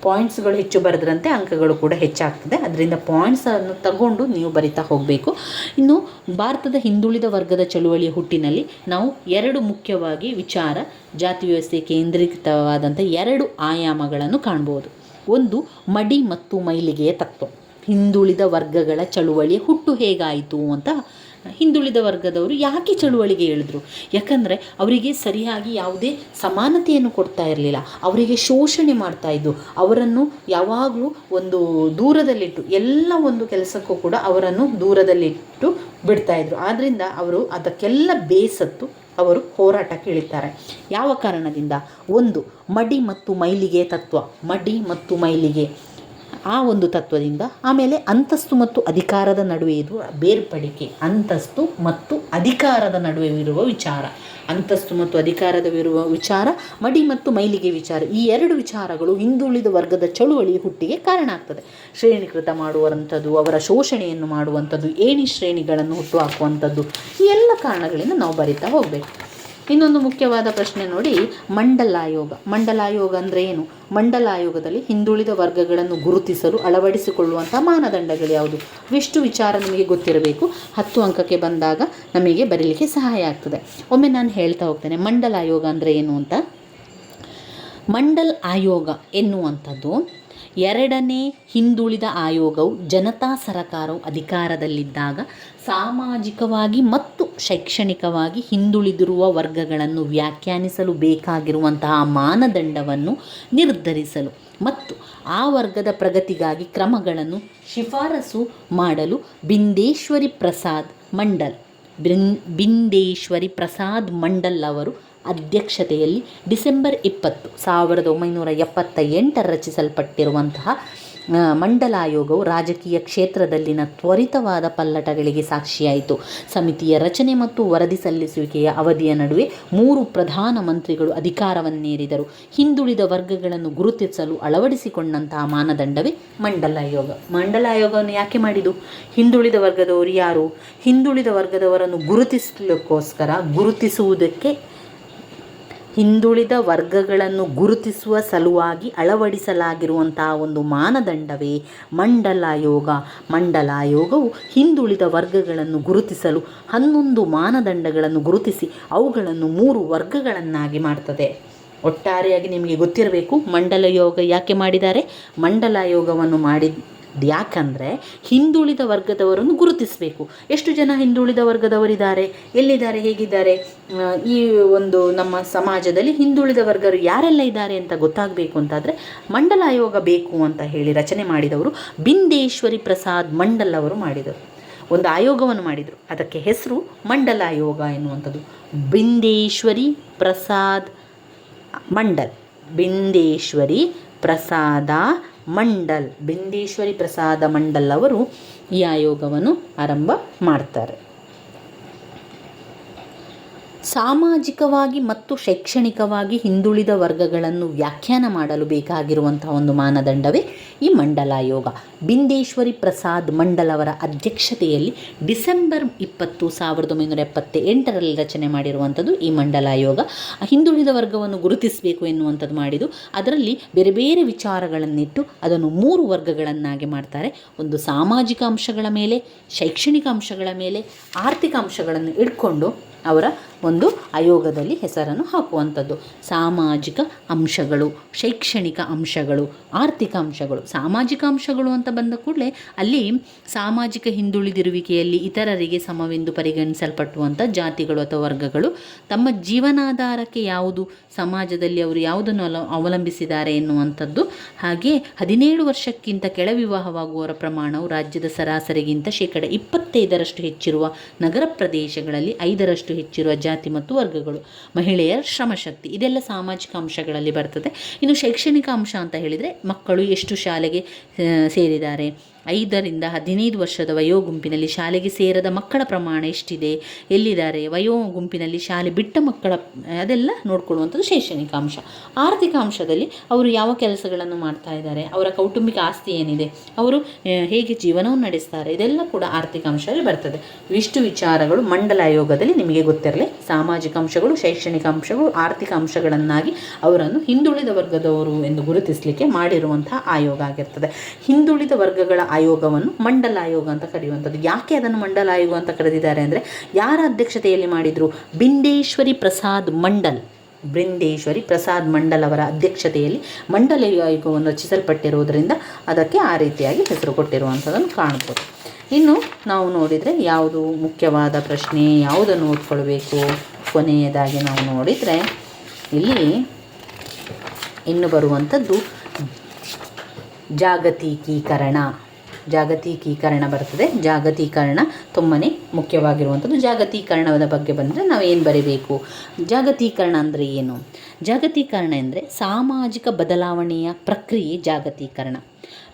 ಪಾಯಿಂಟ್ಸ್ಗಳು ಹೆಚ್ಚು ಬರೆದ್ರಂತೆ ಅಂಕಗಳು ಕೂಡ ಹೆಚ್ಚಾಗ್ತದೆ. ಅದರಿಂದ ಪಾಯಿಂಟ್ಸನ್ನು ತಗೊಂಡು ನೀವು ಬರಿತಾ ಹೋಗಬೇಕು. ಇನ್ನು ಭಾರತದ ಹಿಂದುಳಿದ ವರ್ಗದ ಚಳುವಳಿಯ ಹುಟ್ಟಿನಲ್ಲಿ ನಾವು ಎರಡು ಮುಖ್ಯವಾಗಿ ವಿಚಾರ, ಜಾತಿ ವ್ಯವಸ್ಥೆ ಕೇಂದ್ರೀಕೃತವಾದಂಥ 2 ಆಯಾಮಗಳನ್ನು ಕಾಣ್ಬೋದು. ಒಂದು ಮಡಿ ಮತ್ತು ಮೈಲಿಗೆಯ ತತ್ವ. ಹಿಂದುಳಿದ ವರ್ಗಗಳ ಚಳುವಳಿಯ ಹುಟ್ಟು ಹೇಗಾಯಿತು ಅಂತ, ಹಿಂದುಳಿದ ವರ್ಗದವರು ಯಾಕೆ ಚಳುವಳಿಗೆ ಇಳಿದ್ರು? ಯಾಕಂದರೆ ಅವರಿಗೆ ಸರಿಯಾಗಿ ಯಾವುದೇ ಸಮಾನತೆಯನ್ನು ಕೊಡ್ತಾ ಇರಲಿಲ್ಲ. ಅವರಿಗೆ ಶೋಷಣೆ ಮಾಡ್ತಾಯಿದ್ದು, ಅವರನ್ನು ಯಾವಾಗಲೂ ಒಂದು ದೂರದಲ್ಲಿಟ್ಟು, ಎಲ್ಲ ಒಂದು ಕೆಲಸಕ್ಕೂ ಕೂಡ ಅವರನ್ನು ದೂರದಲ್ಲಿಟ್ಟು ಬಿಡ್ತಾಯಿದ್ರು. ಆದ್ದರಿಂದ ಅವರು ಅದಕ್ಕೆಲ್ಲ ಬೇಸತ್ತು ಅವರು ಹೋರಾಟಕ್ಕೆ ಇಳಿತಾರೆ. ಯಾವ ಕಾರಣದಿಂದ? ಒಂದು ಮಡಿ ಮತ್ತು ಮೈಲಿಗೆ ತತ್ವ, ಮಡಿ ಮತ್ತು ಮೈಲಿಗೆ ಆ ಒಂದು ತತ್ವದಿಂದ. ಆಮೇಲೆ ಅಂತಸ್ತು ಮತ್ತು ಅಧಿಕಾರದ ನಡುವೆ ಇರುವ ಬೇರ್ಪಡಿಕೆ, ಅಂತಸ್ತು ಮತ್ತು ಅಧಿಕಾರದ ನಡುವೆ ಇರುವ ವಿಚಾರ, ಅಂತಸ್ತು ಮತ್ತು ಅಧಿಕಾರದವಿರುವ ವಿಚಾರ, ಮಡಿ ಮತ್ತು ಮೈಲಿಗೆ ವಿಚಾರ, ಈ 2 ವಿಚಾರಗಳು ಹಿಂದುಳಿದ ವರ್ಗದ ಚಳುವಳಿ ಹುಟ್ಟಿಗೆ ಕಾರಣ ಆಗ್ತದೆ. ಶ್ರೇಣೀಕೃತ ಮಾಡುವಂಥದ್ದು, ಅವರ ಶೋಷಣೆಯನ್ನು ಮಾಡುವಂಥದ್ದು, ಏಣಿ ಶ್ರೇಣಿಗಳನ್ನು ಹುಟ್ಟುಹಾಕುವಂಥದ್ದು, ಈ ಎಲ್ಲ ಕಾರಣಗಳಿಂದ ನಾವು ಬರಿತಾ ಹೋಗಬೇಕು. ಇನ್ನೊಂದು ಮುಖ್ಯವಾದ ಪ್ರಶ್ನೆ ನೋಡಿ, ಮಂಡಲಾಯೋಗ. ಮಂಡಲಾಯೋಗ ಅಂದರೆ ಏನು? ಮಂಡಲಾಯೋಗದಲ್ಲಿ ಹಿಂದುಳಿದ ವರ್ಗಗಳನ್ನು ಗುರುತಿಸಲು ಅಳವಡಿಸಿಕೊಳ್ಳುವಂಥ ಮಾನದಂಡಗಳು ಯಾವುದು? ಇಷ್ಟು ವಿಚಾರ ನಿಮಗೆ ಗೊತ್ತಿರಬೇಕು. 10 ಅಂಕಕ್ಕೆ ಬಂದಾಗ ನಮಗೆ ಬರೀಲಿಕ್ಕೆ ಸಹಾಯ ಆಗ್ತದೆ. ಒಮ್ಮೆ ನಾನು ಹೇಳ್ತಾ ಹೋಗ್ತೇನೆ ಮಂಡಲಾಯೋಗ ಅಂದರೆ ಏನು ಅಂತ. ಮಂಡಲ್ ಆಯೋಗ ಎನ್ನುವಂಥದ್ದು 2ನೇ ಹಿಂದುಳಿದ ಆಯೋಗವು ಜನತಾ ಸರಕಾರವು ಅಧಿಕಾರದಲ್ಲಿದ್ದಾಗ ಸಾಮಾಜಿಕವಾಗಿ ಮತ್ತು ಶೈಕ್ಷಣಿಕವಾಗಿ ಹಿಂದುಳಿದಿರುವ ವರ್ಗಗಳನ್ನು ವ್ಯಾಖ್ಯಾನಿಸಲು ಬೇಕಾಗಿರುವಂತಹ ಮಾನದಂಡವನ್ನು ನಿರ್ಧರಿಸಲು ಮತ್ತು ಆ ವರ್ಗದ ಪ್ರಗತಿಗಾಗಿ ಕ್ರಮಗಳನ್ನು ಶಿಫಾರಸು ಮಾಡಲು ಬಿಂದೇಶ್ವರಿ ಪ್ರಸಾದ್ ಮಂಡಲ್ ಅವರು ಅಧ್ಯಕ್ಷತೆಯಲ್ಲಿ ಡಿಸೆಂಬರ್ 20, 1978 ರಚಿಸಲ್ಪಟ್ಟಿರುವಂತಹ ಮಂಡಲಾಯೋಗವು ರಾಜಕೀಯ ಕ್ಷೇತ್ರದಲ್ಲಿನ ತ್ವರಿತವಾದ ಪಲ್ಲಟಗಳಿಗೆ ಸಾಕ್ಷಿಯಾಯಿತು. ಸಮಿತಿಯ ರಚನೆ ಮತ್ತು ವರದಿ ಸಲ್ಲಿಸುವಿಕೆಯ ಅವಧಿಯ ನಡುವೆ 3 ಪ್ರಧಾನ ಮಂತ್ರಿಗಳು ಅಧಿಕಾರವನ್ನೇರಿದರು. ಹಿಂದುಳಿದ ವರ್ಗಗಳನ್ನು ಗುರುತಿಸಲು ಅಳವಡಿಸಿಕೊಂಡಂತಹ ಮಾನದಂಡವೇ ಮಂಡಲಾಯೋಗ. ಮಂಡಲಾಯೋಗವನ್ನು ಯಾಕೆ ಮಾಡಿದು? ಹಿಂದುಳಿದ ವರ್ಗದವರು ಯಾರು? ಹಿಂದುಳಿದ ವರ್ಗದವರನ್ನು ಗುರುತಿಸಲಿಕ್ಕೋಸ್ಕರ, ಗುರುತಿಸುವುದಕ್ಕೆ ಹಿಂದುಳಿದ ವರ್ಗಗಳನ್ನು ಗುರುತಿಸುವ ಸಲುವಾಗಿ ಅಳವಡಿಸಲಾಗಿರುವಂತಹ ಒಂದು ಮಾನದಂಡವೇ ಮಂಡಲಾಯೋಗ. ಮಂಡಲಾಯೋಗವು ಹಿಂದುಳಿದ ವರ್ಗಗಳನ್ನು ಗುರುತಿಸಲು 11 ಮಾನದಂಡಗಳನ್ನು ಗುರುತಿಸಿ ಅವುಗಳನ್ನು 3 ವರ್ಗಗಳನ್ನಾಗಿ ಮಾಡ್ತದೆ. ಒಟ್ಟಾರೆಯಾಗಿ ನಿಮಗೆ ಗೊತ್ತಿರಬೇಕು ಮಂಡಲಾಯೋಗ ಯಾಕೆ ಮಾಡಿದ್ದಾರೆ. ಮಂಡಲಾಯೋಗವನ್ನು ಯಾಕಂದರೆ ಹಿಂದುಳಿದ ವರ್ಗದವರನ್ನು ಗುರುತಿಸಬೇಕು. ಎಷ್ಟು ಜನ ಹಿಂದುಳಿದ ವರ್ಗದವರಿದ್ದಾರೆ, ಎಲ್ಲಿದ್ದಾರೆ, ಹೇಗಿದ್ದಾರೆ, ಈ ಒಂದು ನಮ್ಮ ಸಮಾಜದಲ್ಲಿ ಹಿಂದುಳಿದ ವರ್ಗರು ಯಾರೆಲ್ಲ ಇದ್ದಾರೆ ಅಂತ ಗೊತ್ತಾಗಬೇಕು ಅಂತಾದರೆ ಮಂಡಲಾಯೋಗ ಬೇಕು ಅಂತ ಹೇಳಿ ರಚನೆ ಮಾಡಿದವರು ಬಿಂದೇಶ್ವರಿ ಪ್ರಸಾದ್ ಮಂಡಲ್ ಅವರು ಮಾಡಿದರು. ಒಂದು ಆಯೋಗವನ್ನು ಮಾಡಿದರು, ಅದಕ್ಕೆ ಹೆಸರು ಮಂಡಲಾಯೋಗ ಎನ್ನುವಂಥದ್ದು. ಬಿಂದೇಶ್ವರಿ ಪ್ರಸಾದ್ ಮಂಡಲ್, ಬಿಂದೇಶ್ವರಿ ಪ್ರಸಾದ ಮಂಡಲ್, ಬಿಂದೇಶ್ವರಿ ಪ್ರಸಾದ ಮಂಡಲ್ ಅವರು ಈ ಆಯೋಗವನ್ನು ಆರಂಭ ಮಾಡ್ತಾರೆ. ಸಾಮಾಜಿಕವಾಗಿ ಮತ್ತು ಶೈಕ್ಷಣಿಕವಾಗಿ ಹಿಂದುಳಿದ ವರ್ಗಗಳನ್ನು ವ್ಯಾಖ್ಯಾನ ಮಾಡಲು ಬೇಕಾಗಿರುವಂತಹ ಒಂದು ಮಾನದಂಡವೇ ಈ ಮಂಡಲಾಯೋಗ. ಬಿಂದೇಶ್ವರಿ ಪ್ರಸಾದ್ ಮಂಡಲ್ ಅವರ ಅಧ್ಯಕ್ಷತೆಯಲ್ಲಿ ಡಿಸೆಂಬರ್ 20, 1978ರಲ್ಲಿ ರಚನೆ ಮಾಡಿರುವಂಥದ್ದು ಈ ಮಂಡಲಾಯೋಗ. ಹಿಂದುಳಿದ ವರ್ಗವನ್ನು ಗುರುತಿಸಬೇಕು ಎನ್ನುವಂಥದ್ದು ಮಾಡಿದ್ದು, ಅದರಲ್ಲಿ ಬೇರೆ ಬೇರೆ ವಿಚಾರಗಳನ್ನಿಟ್ಟು ಅದನ್ನು 3 ವರ್ಗಗಳನ್ನಾಗಿ ಮಾಡ್ತಾರೆ. ಒಂದು ಸಾಮಾಜಿಕ ಅಂಶಗಳ ಮೇಲೆ, ಶೈಕ್ಷಣಿಕ ಅಂಶಗಳ ಮೇಲೆ, ಆರ್ಥಿಕ ಅಂಶಗಳನ್ನು ಇಟ್ಕೊಂಡು ಅವರ ಒಂದು ಆಯೋಗದಲ್ಲಿ ಹೆಸರನ್ನು ಹಾಕುವಂಥದ್ದು. ಸಾಮಾಜಿಕ ಅಂಶಗಳು, ಶೈಕ್ಷಣಿಕ ಅಂಶಗಳು, ಆರ್ಥಿಕ ಅಂಶಗಳು. ಸಾಮಾಜಿಕ ಅಂಶಗಳು ಅಂತ ಬಂದ ಕೂಡಲೇ ಅಲ್ಲಿ ಸಾಮಾಜಿಕ ಹಿಂದುಳಿದಿರುವಿಕೆಯಲ್ಲಿ ಇತರರಿಗೆ ಸಮವೆಂದು ಪರಿಗಣಿಸಲ್ಪಟ್ಟುವಂಥ ಜಾತಿಗಳು ಅಥವಾ ವರ್ಗಗಳು ತಮ್ಮ ಜೀವನಾಧಾರಕ್ಕೆ ಯಾವುದು, ಸಮಾಜದಲ್ಲಿ ಅವರು ಯಾವುದನ್ನು ಅವಲಂಬಿಸಿದ್ದಾರೆ ಎನ್ನುವಂಥದ್ದು. ಹಾಗೆ 17 ವರ್ಷಕ್ಕಿಂತ ಕೆಳವಿವಾಹವಾಗುವವರ ಪ್ರಮಾಣವು ರಾಜ್ಯದ ಸರಾಸರಿಗಿಂತ 25% ಹೆಚ್ಚಿರುವ ನಗರ ಪ್ರದೇಶಗಳಲ್ಲಿ 5% ಹೆಚ್ಚಿರುವ ಜಾತಿ ಮತ್ತು ವರ್ಗಗಳು. ಮಹಿಳೆಯರ ಶ್ರಮಶಕ್ತಿ, ಇದೆಲ್ಲ ಸಾಮಾಜಿಕ ಅಂಶಗಳಲ್ಲಿ ಬರ್ತದೆ. ಇನ್ನು ಶೈಕ್ಷಣಿಕ ಅಂಶ ಅಂತ ಹೇಳಿದರೆ ಮಕ್ಕಳು ಎಷ್ಟು ಶಾಲೆಗೆ ಸೇರಿದ್ದಾರೆ, 5ರಿಂದ 15 ವರ್ಷದ ವಯೋ ಗುಂಪಿನಲ್ಲಿ ಶಾಲೆಗೆ ಸೇರದ ಮಕ್ಕಳ ಪ್ರಮಾಣ ಎಷ್ಟಿದೆ, ಎಲ್ಲಿದ್ದಾರೆ, ವಯೋ ಗುಂಪಿನಲ್ಲಿ ಶಾಲೆ ಬಿಟ್ಟ ಮಕ್ಕಳ, ಅದೆಲ್ಲ ನೋಡ್ಕೊಳ್ಳುವಂಥದ್ದು ಶೈಕ್ಷಣಿಕ ಅಂಶ. ಆರ್ಥಿಕ ಅಂಶದಲ್ಲಿ ಅವರು ಯಾವ ಕೆಲಸಗಳನ್ನು ಮಾಡ್ತಾ ಇದ್ದಾರೆ, ಅವರ ಕೌಟುಂಬಿಕ ಆಸ್ತಿ ಏನಿದೆ, ಅವರು ಹೇಗೆ ಜೀವನವನ್ನು ನಡೆಸ್ತಾರೆ, ಇದೆಲ್ಲ ಕೂಡ ಆರ್ಥಿಕ ಅಂಶದಲ್ಲಿ ಬರ್ತದೆ. ಇಷ್ಟು ವಿಚಾರಗಳು ಮಂಡಲಾಯೋಗದಲ್ಲಿ ನಿಮಗೆ ಗೊತ್ತಿರಲಿ. ಸಾಮಾಜಿಕ ಅಂಶಗಳು, ಶೈಕ್ಷಣಿಕ ಅಂಶಗಳು, ಆರ್ಥಿಕ ಅಂಶಗಳನ್ನಾಗಿ ಅವರನ್ನು ಹಿಂದುಳಿದ ವರ್ಗದವರು ಎಂದು ಗುರುತಿಸಲಿಕ್ಕೆ ಮಾಡಿರುವಂತಹ ಆಯೋಗ ಆಗಿರ್ತದೆ. ಹಿಂದುಳಿದ ವರ್ಗಗಳ ಆಯೋಗವನ್ನು ಮಂಡಲಾಯೋಗ ಅಂತ ಕರೆಯುವಂಥದ್ದು. ಯಾಕೆ ಅದನ್ನು ಮಂಡಲಾಯೋಗ ಅಂತ ಕರೆದಿದ್ದಾರೆ ಅಂದರೆ, ಯಾರ ಅಧ್ಯಕ್ಷತೆಯಲ್ಲಿ ಮಾಡಿದರು? ಬಿಂದೇಶ್ವರಿ ಪ್ರಸಾದ್ ಮಂಡಲ್, ಬಿಂದೇಶ್ವರಿ ಪ್ರಸಾದ್ ಮಂಡಲ್ ಅವರ ಅಧ್ಯಕ್ಷತೆಯಲ್ಲಿ ಮಂಡಲಾಯೋಗವನ್ನು ರಚಿಸಲ್ಪಟ್ಟಿರುವುದರಿಂದ ಅದಕ್ಕೆ ಆ ರೀತಿಯಾಗಿ ಹೆಸರು ಕೊಟ್ಟಿರುವಂಥದ್ದನ್ನು ಕಾಣ್ಬೋದು. ಇನ್ನು ನಾವು ನೋಡಿದರೆ ಯಾವುದು ಮುಖ್ಯವಾದ ಪ್ರಶ್ನೆ, ಯಾವುದನ್ನು ಓದ್ಕೊಳ್ಬೇಕು, ಕೊನೆಯದಾಗಿ ನಾವು ನೋಡಿದರೆ ಇಲ್ಲಿ ಇನ್ನು ಬರುವಂಥದ್ದು ಜಾಗತೀಕೀಕರಣ. ಜಾಗತೀಕೀಕರಣ ಬರ್ತದೆ. ಜಾಗತೀಕರಣ ತುಂಬಾ ಮುಖ್ಯವಾಗಿರುವಂಥದ್ದು. ಜಾಗತೀಕರಣದ ಬಗ್ಗೆ ಬಂದರೆ ನಾವು ಏನು ಬರೀಬೇಕು? ಜಾಗತೀಕರಣ ಅಂದರೆ ಏನು? ಜಾಗತೀಕರಣ ಎಂದರೆ ಸಾಮಾಜಿಕ ಬದಲಾವಣೆಯ ಪ್ರಕ್ರಿಯೆ. ಜಾಗತೀಕರಣ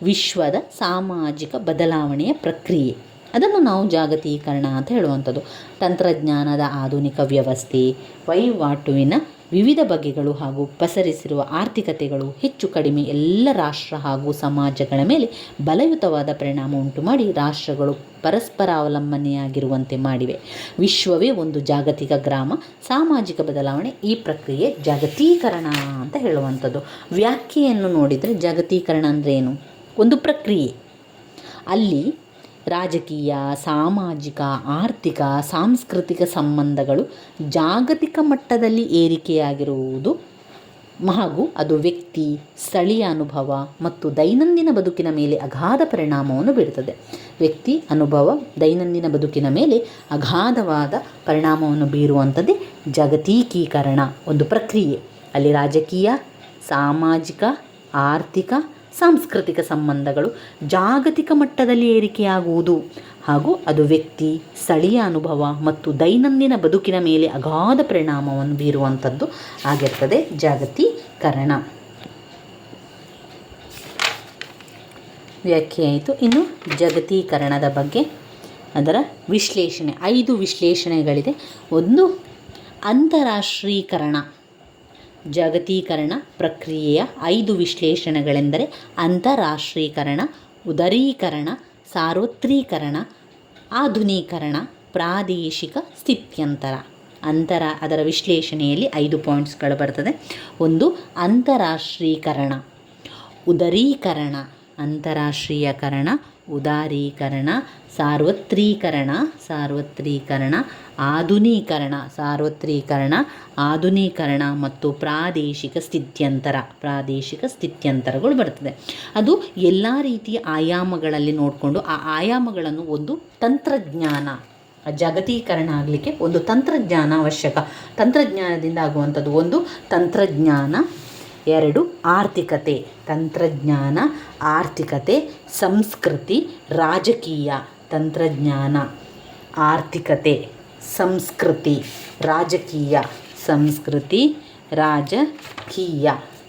ವಿಶ್ವದ ಸಾಮಾಜಿಕ ಬದಲಾವಣೆಯ ಪ್ರಕ್ರಿಯೆ, ಅದನ್ನು ನಾವು ಜಾಗತೀಕರಣ ಅಂತ ಹೇಳುವಂಥದ್ದು. ತಂತ್ರಜ್ಞಾನದ ಆಧುನಿಕ ವ್ಯವಸ್ಥೆ, ವಹಿವಾಟುವಿನ ವಿವಿಧ ಬಗೆಗಳು ಹಾಗೂ ಪಸರಿಸಿರುವ ಆರ್ಥಿಕತೆಗಳು ಹೆಚ್ಚು ಕಡಿಮೆ ಎಲ್ಲ ರಾಷ್ಟ್ರ ಹಾಗೂ ಸಮಾಜಗಳ ಮೇಲೆ ಬಲಯುತವಾದ ಪರಿಣಾಮ ಉಂಟು ಮಾಡಿ ರಾಷ್ಟ್ರಗಳು ಪರಸ್ಪರ ಅವಲಂಬನೆಯಾಗಿರುವಂತೆ ಮಾಡಿವೆ. ವಿಶ್ವವೇ ಒಂದು ಜಾಗತಿಕ ಗ್ರಾಮ. ಸಾಮಾಜಿಕ ಬದಲಾವಣೆ ಈ ಪ್ರಕ್ರಿಯೆ ಜಾಗತೀಕರಣ ಅಂತ ಹೇಳುವಂಥದ್ದು. ವ್ಯಾಖ್ಯೆಯನ್ನು ನೋಡಿದರೆ ಜಾಗತೀಕರಣ ಅಂದರೆ ಏನು? ಒಂದು ಪ್ರಕ್ರಿಯೆ, ಅಲ್ಲಿ ರಾಜಕೀಯ, ಸಾಮಾಜಿಕ, ಆರ್ಥಿಕ, ಸಾಂಸ್ಕೃತಿಕ ಸಂಬಂಧಗಳು ಜಾಗತಿಕ ಮಟ್ಟದಲ್ಲಿ ಏರಿಕೆಯಾಗಿರುವುದು ಹಾಗೂ ಅದು ವ್ಯಕ್ತಿ, ಸ್ಥಳೀಯ ಅನುಭವ ಮತ್ತು ದೈನಂದಿನ ಬದುಕಿನ ಮೇಲೆ ಅಗಾಧ ಪರಿಣಾಮವನ್ನು ಬೀರುತ್ತದೆ. ವ್ಯಕ್ತಿ ಅನುಭವ, ದೈನಂದಿನ ಬದುಕಿನ ಮೇಲೆ ಅಗಾಧವಾದ ಪರಿಣಾಮವನ್ನು ಬೀರುವಂಥದ್ದೇ ಜಾಗತೀಕೀಕರಣ. ಒಂದು ಪ್ರಕ್ರಿಯೆ, ಅಲ್ಲಿ ರಾಜಕೀಯ, ಸಾಮಾಜಿಕ, ಆರ್ಥಿಕ, ಸಾಂಸ್ಕೃತಿಕ ಸಂಬಂಧಗಳು ಜಾಗತಿಕ ಮಟ್ಟದಲ್ಲಿ ಏರಿಕೆಯಾಗುವುದು ಹಾಗೂ ಅದು ವ್ಯಕ್ತಿ, ಸ್ಥಳೀಯ ಅನುಭವ ಮತ್ತು ದೈನಂದಿನ ಬದುಕಿನ ಮೇಲೆ ಅಗಾಧ ಪರಿಣಾಮವನ್ನು ಬೀರುವಂಥದ್ದು ಆಗಿರ್ತದೆ ಜಾಗತೀಕರಣ. ವ್ಯಾಖ್ಯೆ ಆಯಿತು. ಇನ್ನು ಜಾಗತೀಕರಣದ ಬಗ್ಗೆ ಅದರ ವಿಶ್ಲೇಷಣೆ, 5 ವಿಶ್ಲೇಷಣೆಗಳಿದೆ. ಒಂದು ಅಂತಾರಾಷ್ಟ್ರೀಕರಣ. ಜಾಗತೀಕರಣ ಪ್ರಕ್ರಿಯೆಯ 5 ವಿಶ್ಲೇಷಣೆಗಳೆಂದರೆ ಅಂತಾರಾಷ್ಟ್ರೀಕರಣ, ಉದಾರೀಕರಣ, ಸಾರ್ವತ್ರೀಕರಣ, ಆಧುನೀಕರಣ, ಪ್ರಾದೇಶಿಕ ಸ್ಥಿತ್ಯಂತರ. ಅದರ ವಿಶ್ಲೇಷಣೆಯಲ್ಲಿ 5 ಪಾಯಿಂಟ್ಸ್ಗಳು ಬರ್ತದೆ. ಒಂದು ಅಂತಾರಾಷ್ಟ್ರೀಕರಣ, ಉದಾರೀಕರಣ, ಅಂತಾರಾಷ್ಟ್ರೀಯಕರಣ, ಉದಾರೀಕರಣ, ಸಾರ್ವತ್ರೀಕರಣ, ಆಧುನೀಕರಣ ಮತ್ತು ಪ್ರಾದೇಶಿಕ ಸ್ಥಿತ್ಯಂತರಗಳು ಬರ್ತದೆ. ಅದು ಎಲ್ಲ ರೀತಿಯ ಆಯಾಮಗಳಲ್ಲಿ ನೋಡಿಕೊಂಡು ಆ ಆಯಾಮಗಳನ್ನು ಒಂದು ತಂತ್ರಜ್ಞಾನ, ಜಾಗತೀಕರಣ ಆಗಲಿಕ್ಕೆ ಒಂದು ತಂತ್ರಜ್ಞಾನ ಅವಶ್ಯಕ. ತಂತ್ರಜ್ಞಾನದಿಂದ ಆಗುವಂಥದ್ದು ಒಂದು ತಂತ್ರಜ್ಞಾನ. 2 ಆರ್ಥಿಕತೆ, ತಂತ್ರಜ್ಞಾನ, ಆರ್ಥಿಕತೆ, ಸಂಸ್ಕೃತಿ, ರಾಜಕೀಯ. ತಂತ್ರಜ್ಞಾನ, ಆರ್ಥಿಕತೆ, ಸಂಸ್ಕೃತಿ, ರಾಜಕೀಯ.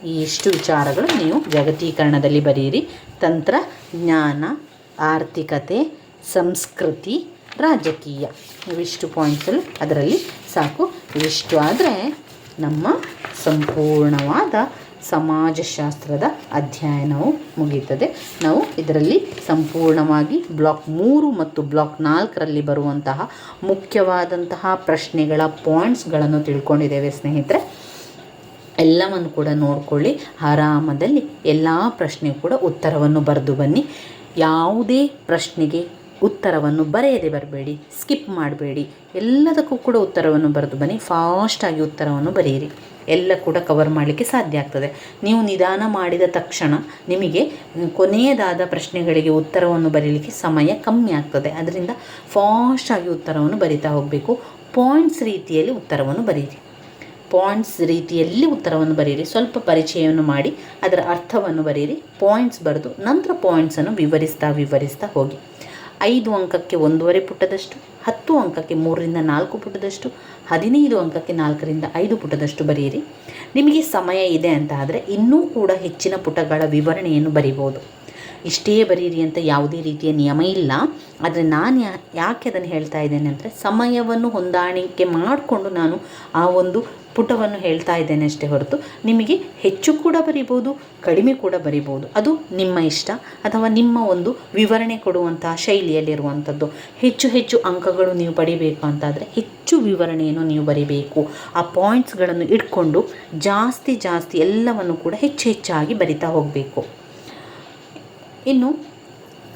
ಈ ಇಷ್ಟು ವಿಚಾರಗಳು ನೀವು ಜಾಗತೀಕರಣದಲ್ಲಿ ಬರೆಯಿರಿ. ತಂತ್ರಜ್ಞಾನ, ಆರ್ಥಿಕತೆ, ಸಂಸ್ಕೃತಿ, ರಾಜಕೀಯ. ಇವಿಷ್ಟು ಪಾಯಿಂಟ್ಸಲ್ಲಿ ಅದರಲ್ಲಿ ಸಾಕು. ಇವಿಷ್ಟು ಆದರೆ ನಮ್ಮ ಸಂಪೂರ್ಣವಾದ ಸಮಾಜಶಾಸ್ತ್ರದ ಅಧ್ಯಯನವು ಮುಗಿಯುತ್ತದೆ. ನಾವು ಇದರಲ್ಲಿ ಸಂಪೂರ್ಣವಾಗಿ ಬ್ಲಾಕ್ 3 ಮತ್ತು ಬ್ಲಾಕ್ 4ರಲ್ಲಿ ಬರುವಂತಹ ಮುಖ್ಯವಾದಂತಹ ಪ್ರಶ್ನೆಗಳ ಪಾಯಿಂಟ್ಸ್ಗಳನ್ನು ತಿಳ್ಕೊಂಡಿದ್ದೇವೆ ಸ್ನೇಹಿತರೆ. ಎಲ್ಲವನ್ನು ಕೂಡ ನೋಡಿಕೊಳ್ಳಿ. ಆರಾಮದಲ್ಲಿ ಎಲ್ಲ ಪ್ರಶ್ನೆಗೂ ಕೂಡ ಉತ್ತರವನ್ನು ಬರೆದು ಬನ್ನಿ. ಯಾವುದೇ ಪ್ರಶ್ನೆಗೆ ಉತ್ತರವನ್ನು ಬರೆಯದೆ ಬರಬೇಡಿ, ಸ್ಕಿಪ್ ಮಾಡಬೇಡಿ. ಎಲ್ಲದಕ್ಕೂ ಕೂಡ ಉತ್ತರವನ್ನು ಬರೆದು ಬನ್ನಿ. ಫಾಸ್ಟಾಗಿ ಉತ್ತರವನ್ನು ಬರೆಯಿರಿ. ಎಲ್ಲ ಕೂಡ ಕವರ್ ಮಾಡಲಿಕ್ಕೆ ಸಾಧ್ಯ ಆಗ್ತದೆ. ನೀವು ನಿಧಾನ ಮಾಡಿದ ತಕ್ಷಣ ನಿಮಗೆ ಕೊನೆಯದಾದ ಪ್ರಶ್ನೆಗಳಿಗೆ ಉತ್ತರವನ್ನು ಬರೀಲಿಕ್ಕೆ ಸಮಯ ಕಮ್ಮಿ ಆಗ್ತದೆ. ಅದರಿಂದ ಫಾಸ್ಟಾಗಿ ಉತ್ತರವನ್ನು ಬರಿತಾ ಹೋಗಬೇಕು. ಪಾಯಿಂಟ್ಸ್ ರೀತಿಯಲ್ಲಿ ಉತ್ತರವನ್ನು ಬರೀರಿ. ಸ್ವಲ್ಪ ಪರಿಚಯವನ್ನು ಮಾಡಿ ಅದರ ಅರ್ಥವನ್ನು ಬರೀರಿ. ಪಾಯಿಂಟ್ಸ್ ಬರೆದು ನಂತರ ಪಾಯಿಂಟ್ಸನ್ನು ವಿವರಿಸ್ತಾ ಹೋಗಿ. 5 ಅಂಕಕ್ಕೆ 1.5 ಪುಟದಷ್ಟು, 10 ಅಂಕಕ್ಕೆ 3ರಿಂದ 4 ಪುಟದಷ್ಟು, 15 ಅಂಕಕ್ಕೆ 4ರಿಂದ 5 ಪುಟದಷ್ಟು ಬರೆಯಿರಿ. ನಿಮಗೆ ಸಮಯ ಇದೆ ಅಂತ ಆದರೆ ಇನ್ನೂ ಕೂಡ ಹೆಚ್ಚಿನ ಪುಟಗಳ ವಿವರಣೆಯನ್ನು ಬರಿಬೋದು. ಇಷ್ಟೇ ಬರೀರಿ ಅಂತ ಯಾವುದೇ ರೀತಿಯ ನಿಯಮ ಇಲ್ಲ. ಆದರೆ ನಾನು ಯಾಕೆ ಅದನ್ನು ಹೇಳ್ತಾ ಇದ್ದೇನೆ ಅಂದರೆ, ಸಮಯವನ್ನು ಹೊಂದಾಣಿಕೆ ಮಾಡಿಕೊಂಡು ನಾನು ಆ ಒಂದು ಪುಟವನ್ನು ಹೇಳ್ತಾ ಇದ್ದೇನೆ ಅಷ್ಟೇ ಹೊರತು ನಿಮಗೆ ಹೆಚ್ಚು ಕೂಡ ಬರಿಬೋದು, ಕಡಿಮೆ ಕೂಡ ಬರಿಬೋದು. ಅದು ನಿಮ್ಮ ಇಷ್ಟ ಅಥವಾ ನಿಮ್ಮ ಒಂದು ವಿವರಣೆ ಕೊಡುವಂತಹ ಶೈಲಿಯಲ್ಲಿರುವಂಥದ್ದು. ಹೆಚ್ಚು ಅಂಕಗಳು ನೀವು ಪಡಿಬೇಕು ಅಂತಾದರೆ ಹೆಚ್ಚು ವಿವರಣೆಯನ್ನು ನೀವು ಬರಿಬೇಕು. ಆ ಪಾಯಿಂಟ್ಸ್ಗಳನ್ನು ಇಟ್ಕೊಂಡು ಜಾಸ್ತಿ ಎಲ್ಲವನ್ನು ಕೂಡ ಹೆಚ್ಚಾಗಿ ಬರಿತಾ ಹೋಗಬೇಕು. ಇನ್ನು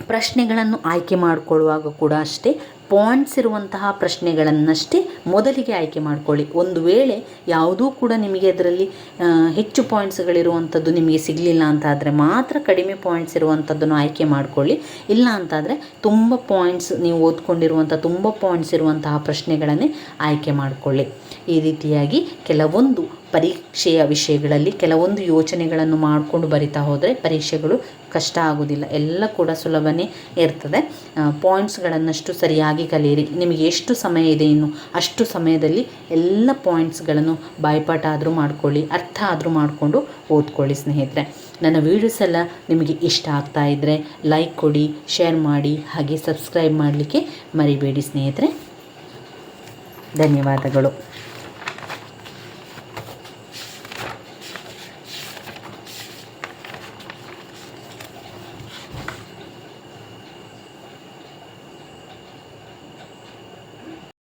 ಪ್ರಶ್ನೆಗಳನ್ನು ಆಯ್ಕೆ ಮಾಡಿಕೊಳ್ಳುವಾಗ ಕೂಡ ಅಷ್ಟೇ, ಪಾಯಿಂಟ್ಸ್ ಇರುವಂತಹ ಪ್ರಶ್ನೆಗಳನ್ನಷ್ಟೇ ಮೊದಲಿಗೆ ಆಯ್ಕೆ ಮಾಡಿಕೊಳ್ಳಿ. ಒಂದು ವೇಳೆ ಯಾವುದೂ ಕೂಡ ನಿಮಗೆ ಅದರಲ್ಲಿ ಹೆಚ್ಚು ಪಾಯಿಂಟ್ಸ್ಗಳಿರುವಂಥದ್ದು ನಿಮಗೆ ಸಿಗಲಿಲ್ಲ ಅಂತಾದರೆ ಮಾತ್ರ ಕಡಿಮೆ ಪಾಯಿಂಟ್ಸ್ ಇರುವಂಥದ್ದನ್ನು ಆಯ್ಕೆ ಮಾಡಿಕೊಳ್ಳಿ. ಇಲ್ಲ ಅಂತಾದರೆ ತುಂಬ ಪಾಯಿಂಟ್ಸ್ ನೀವು ಓದ್ಕೊಂಡಿರುವಂಥ ತುಂಬ ಪಾಯಿಂಟ್ಸ್ ಇರುವಂತಹ ಪ್ರಶ್ನೆಗಳನ್ನೇ ಆಯ್ಕೆ ಮಾಡಿಕೊಳ್ಳಿ. ಈ ರೀತಿಯಾಗಿ ಕೆಲವೊಂದು ಪರೀಕ್ಷೆಯ ವಿಷಯಗಳಲ್ಲಿ ಕೆಲವೊಂದು ಯೋಚನೆಗಳನ್ನು ಮಾಡಿಕೊಂಡು ಬರಿತಾ ಹೋದರೆ ಪರೀಕ್ಷೆಗಳು ಕಷ್ಟ ಆಗೋದಿಲ್ಲ. ಎಲ್ಲ ಕೂಡ ಸುಲಭನೇ ಇರ್ತದೆ. ಪಾಯಿಂಟ್ಸ್ಗಳನ್ನಷ್ಟು ಸರಿಯಾಗಿ ಕಲಿಯಿರಿ. ನಿಮಗೆ ಎಷ್ಟು ಸಮಯ ಇದೆ ಇನ್ನು ಅಷ್ಟು ಸಮಯದಲ್ಲಿ ಎಲ್ಲ ಪಾಯಿಂಟ್ಸ್ಗಳನ್ನು ಬಾಯ್ಪಾಠ ಆದರೂ ಮಾಡ್ಕೊಳ್ಳಿ, ಅರ್ಥ ಆದರೂ ಮಾಡಿಕೊಂಡು ಓದ್ಕೊಳ್ಳಿ ಸ್ನೇಹಿತರೆ. ನನ್ನ ವೀಡಿಯೋಸ್ ಎಲ್ಲ ನಿಮಗೆ ಇಷ್ಟ ಆಗ್ತಾ ಇದ್ದರೆ ಲೈಕ್ ಕೊಡಿ, ಶೇರ್ ಮಾಡಿ, ಹಾಗೆ ಸಬ್ಸ್ಕ್ರೈಬ್ ಮಾಡಲಿಕ್ಕೆ ಮರಿಬೇಡಿ ಸ್ನೇಹಿತರೆ. ಧನ್ಯವಾದಗಳು.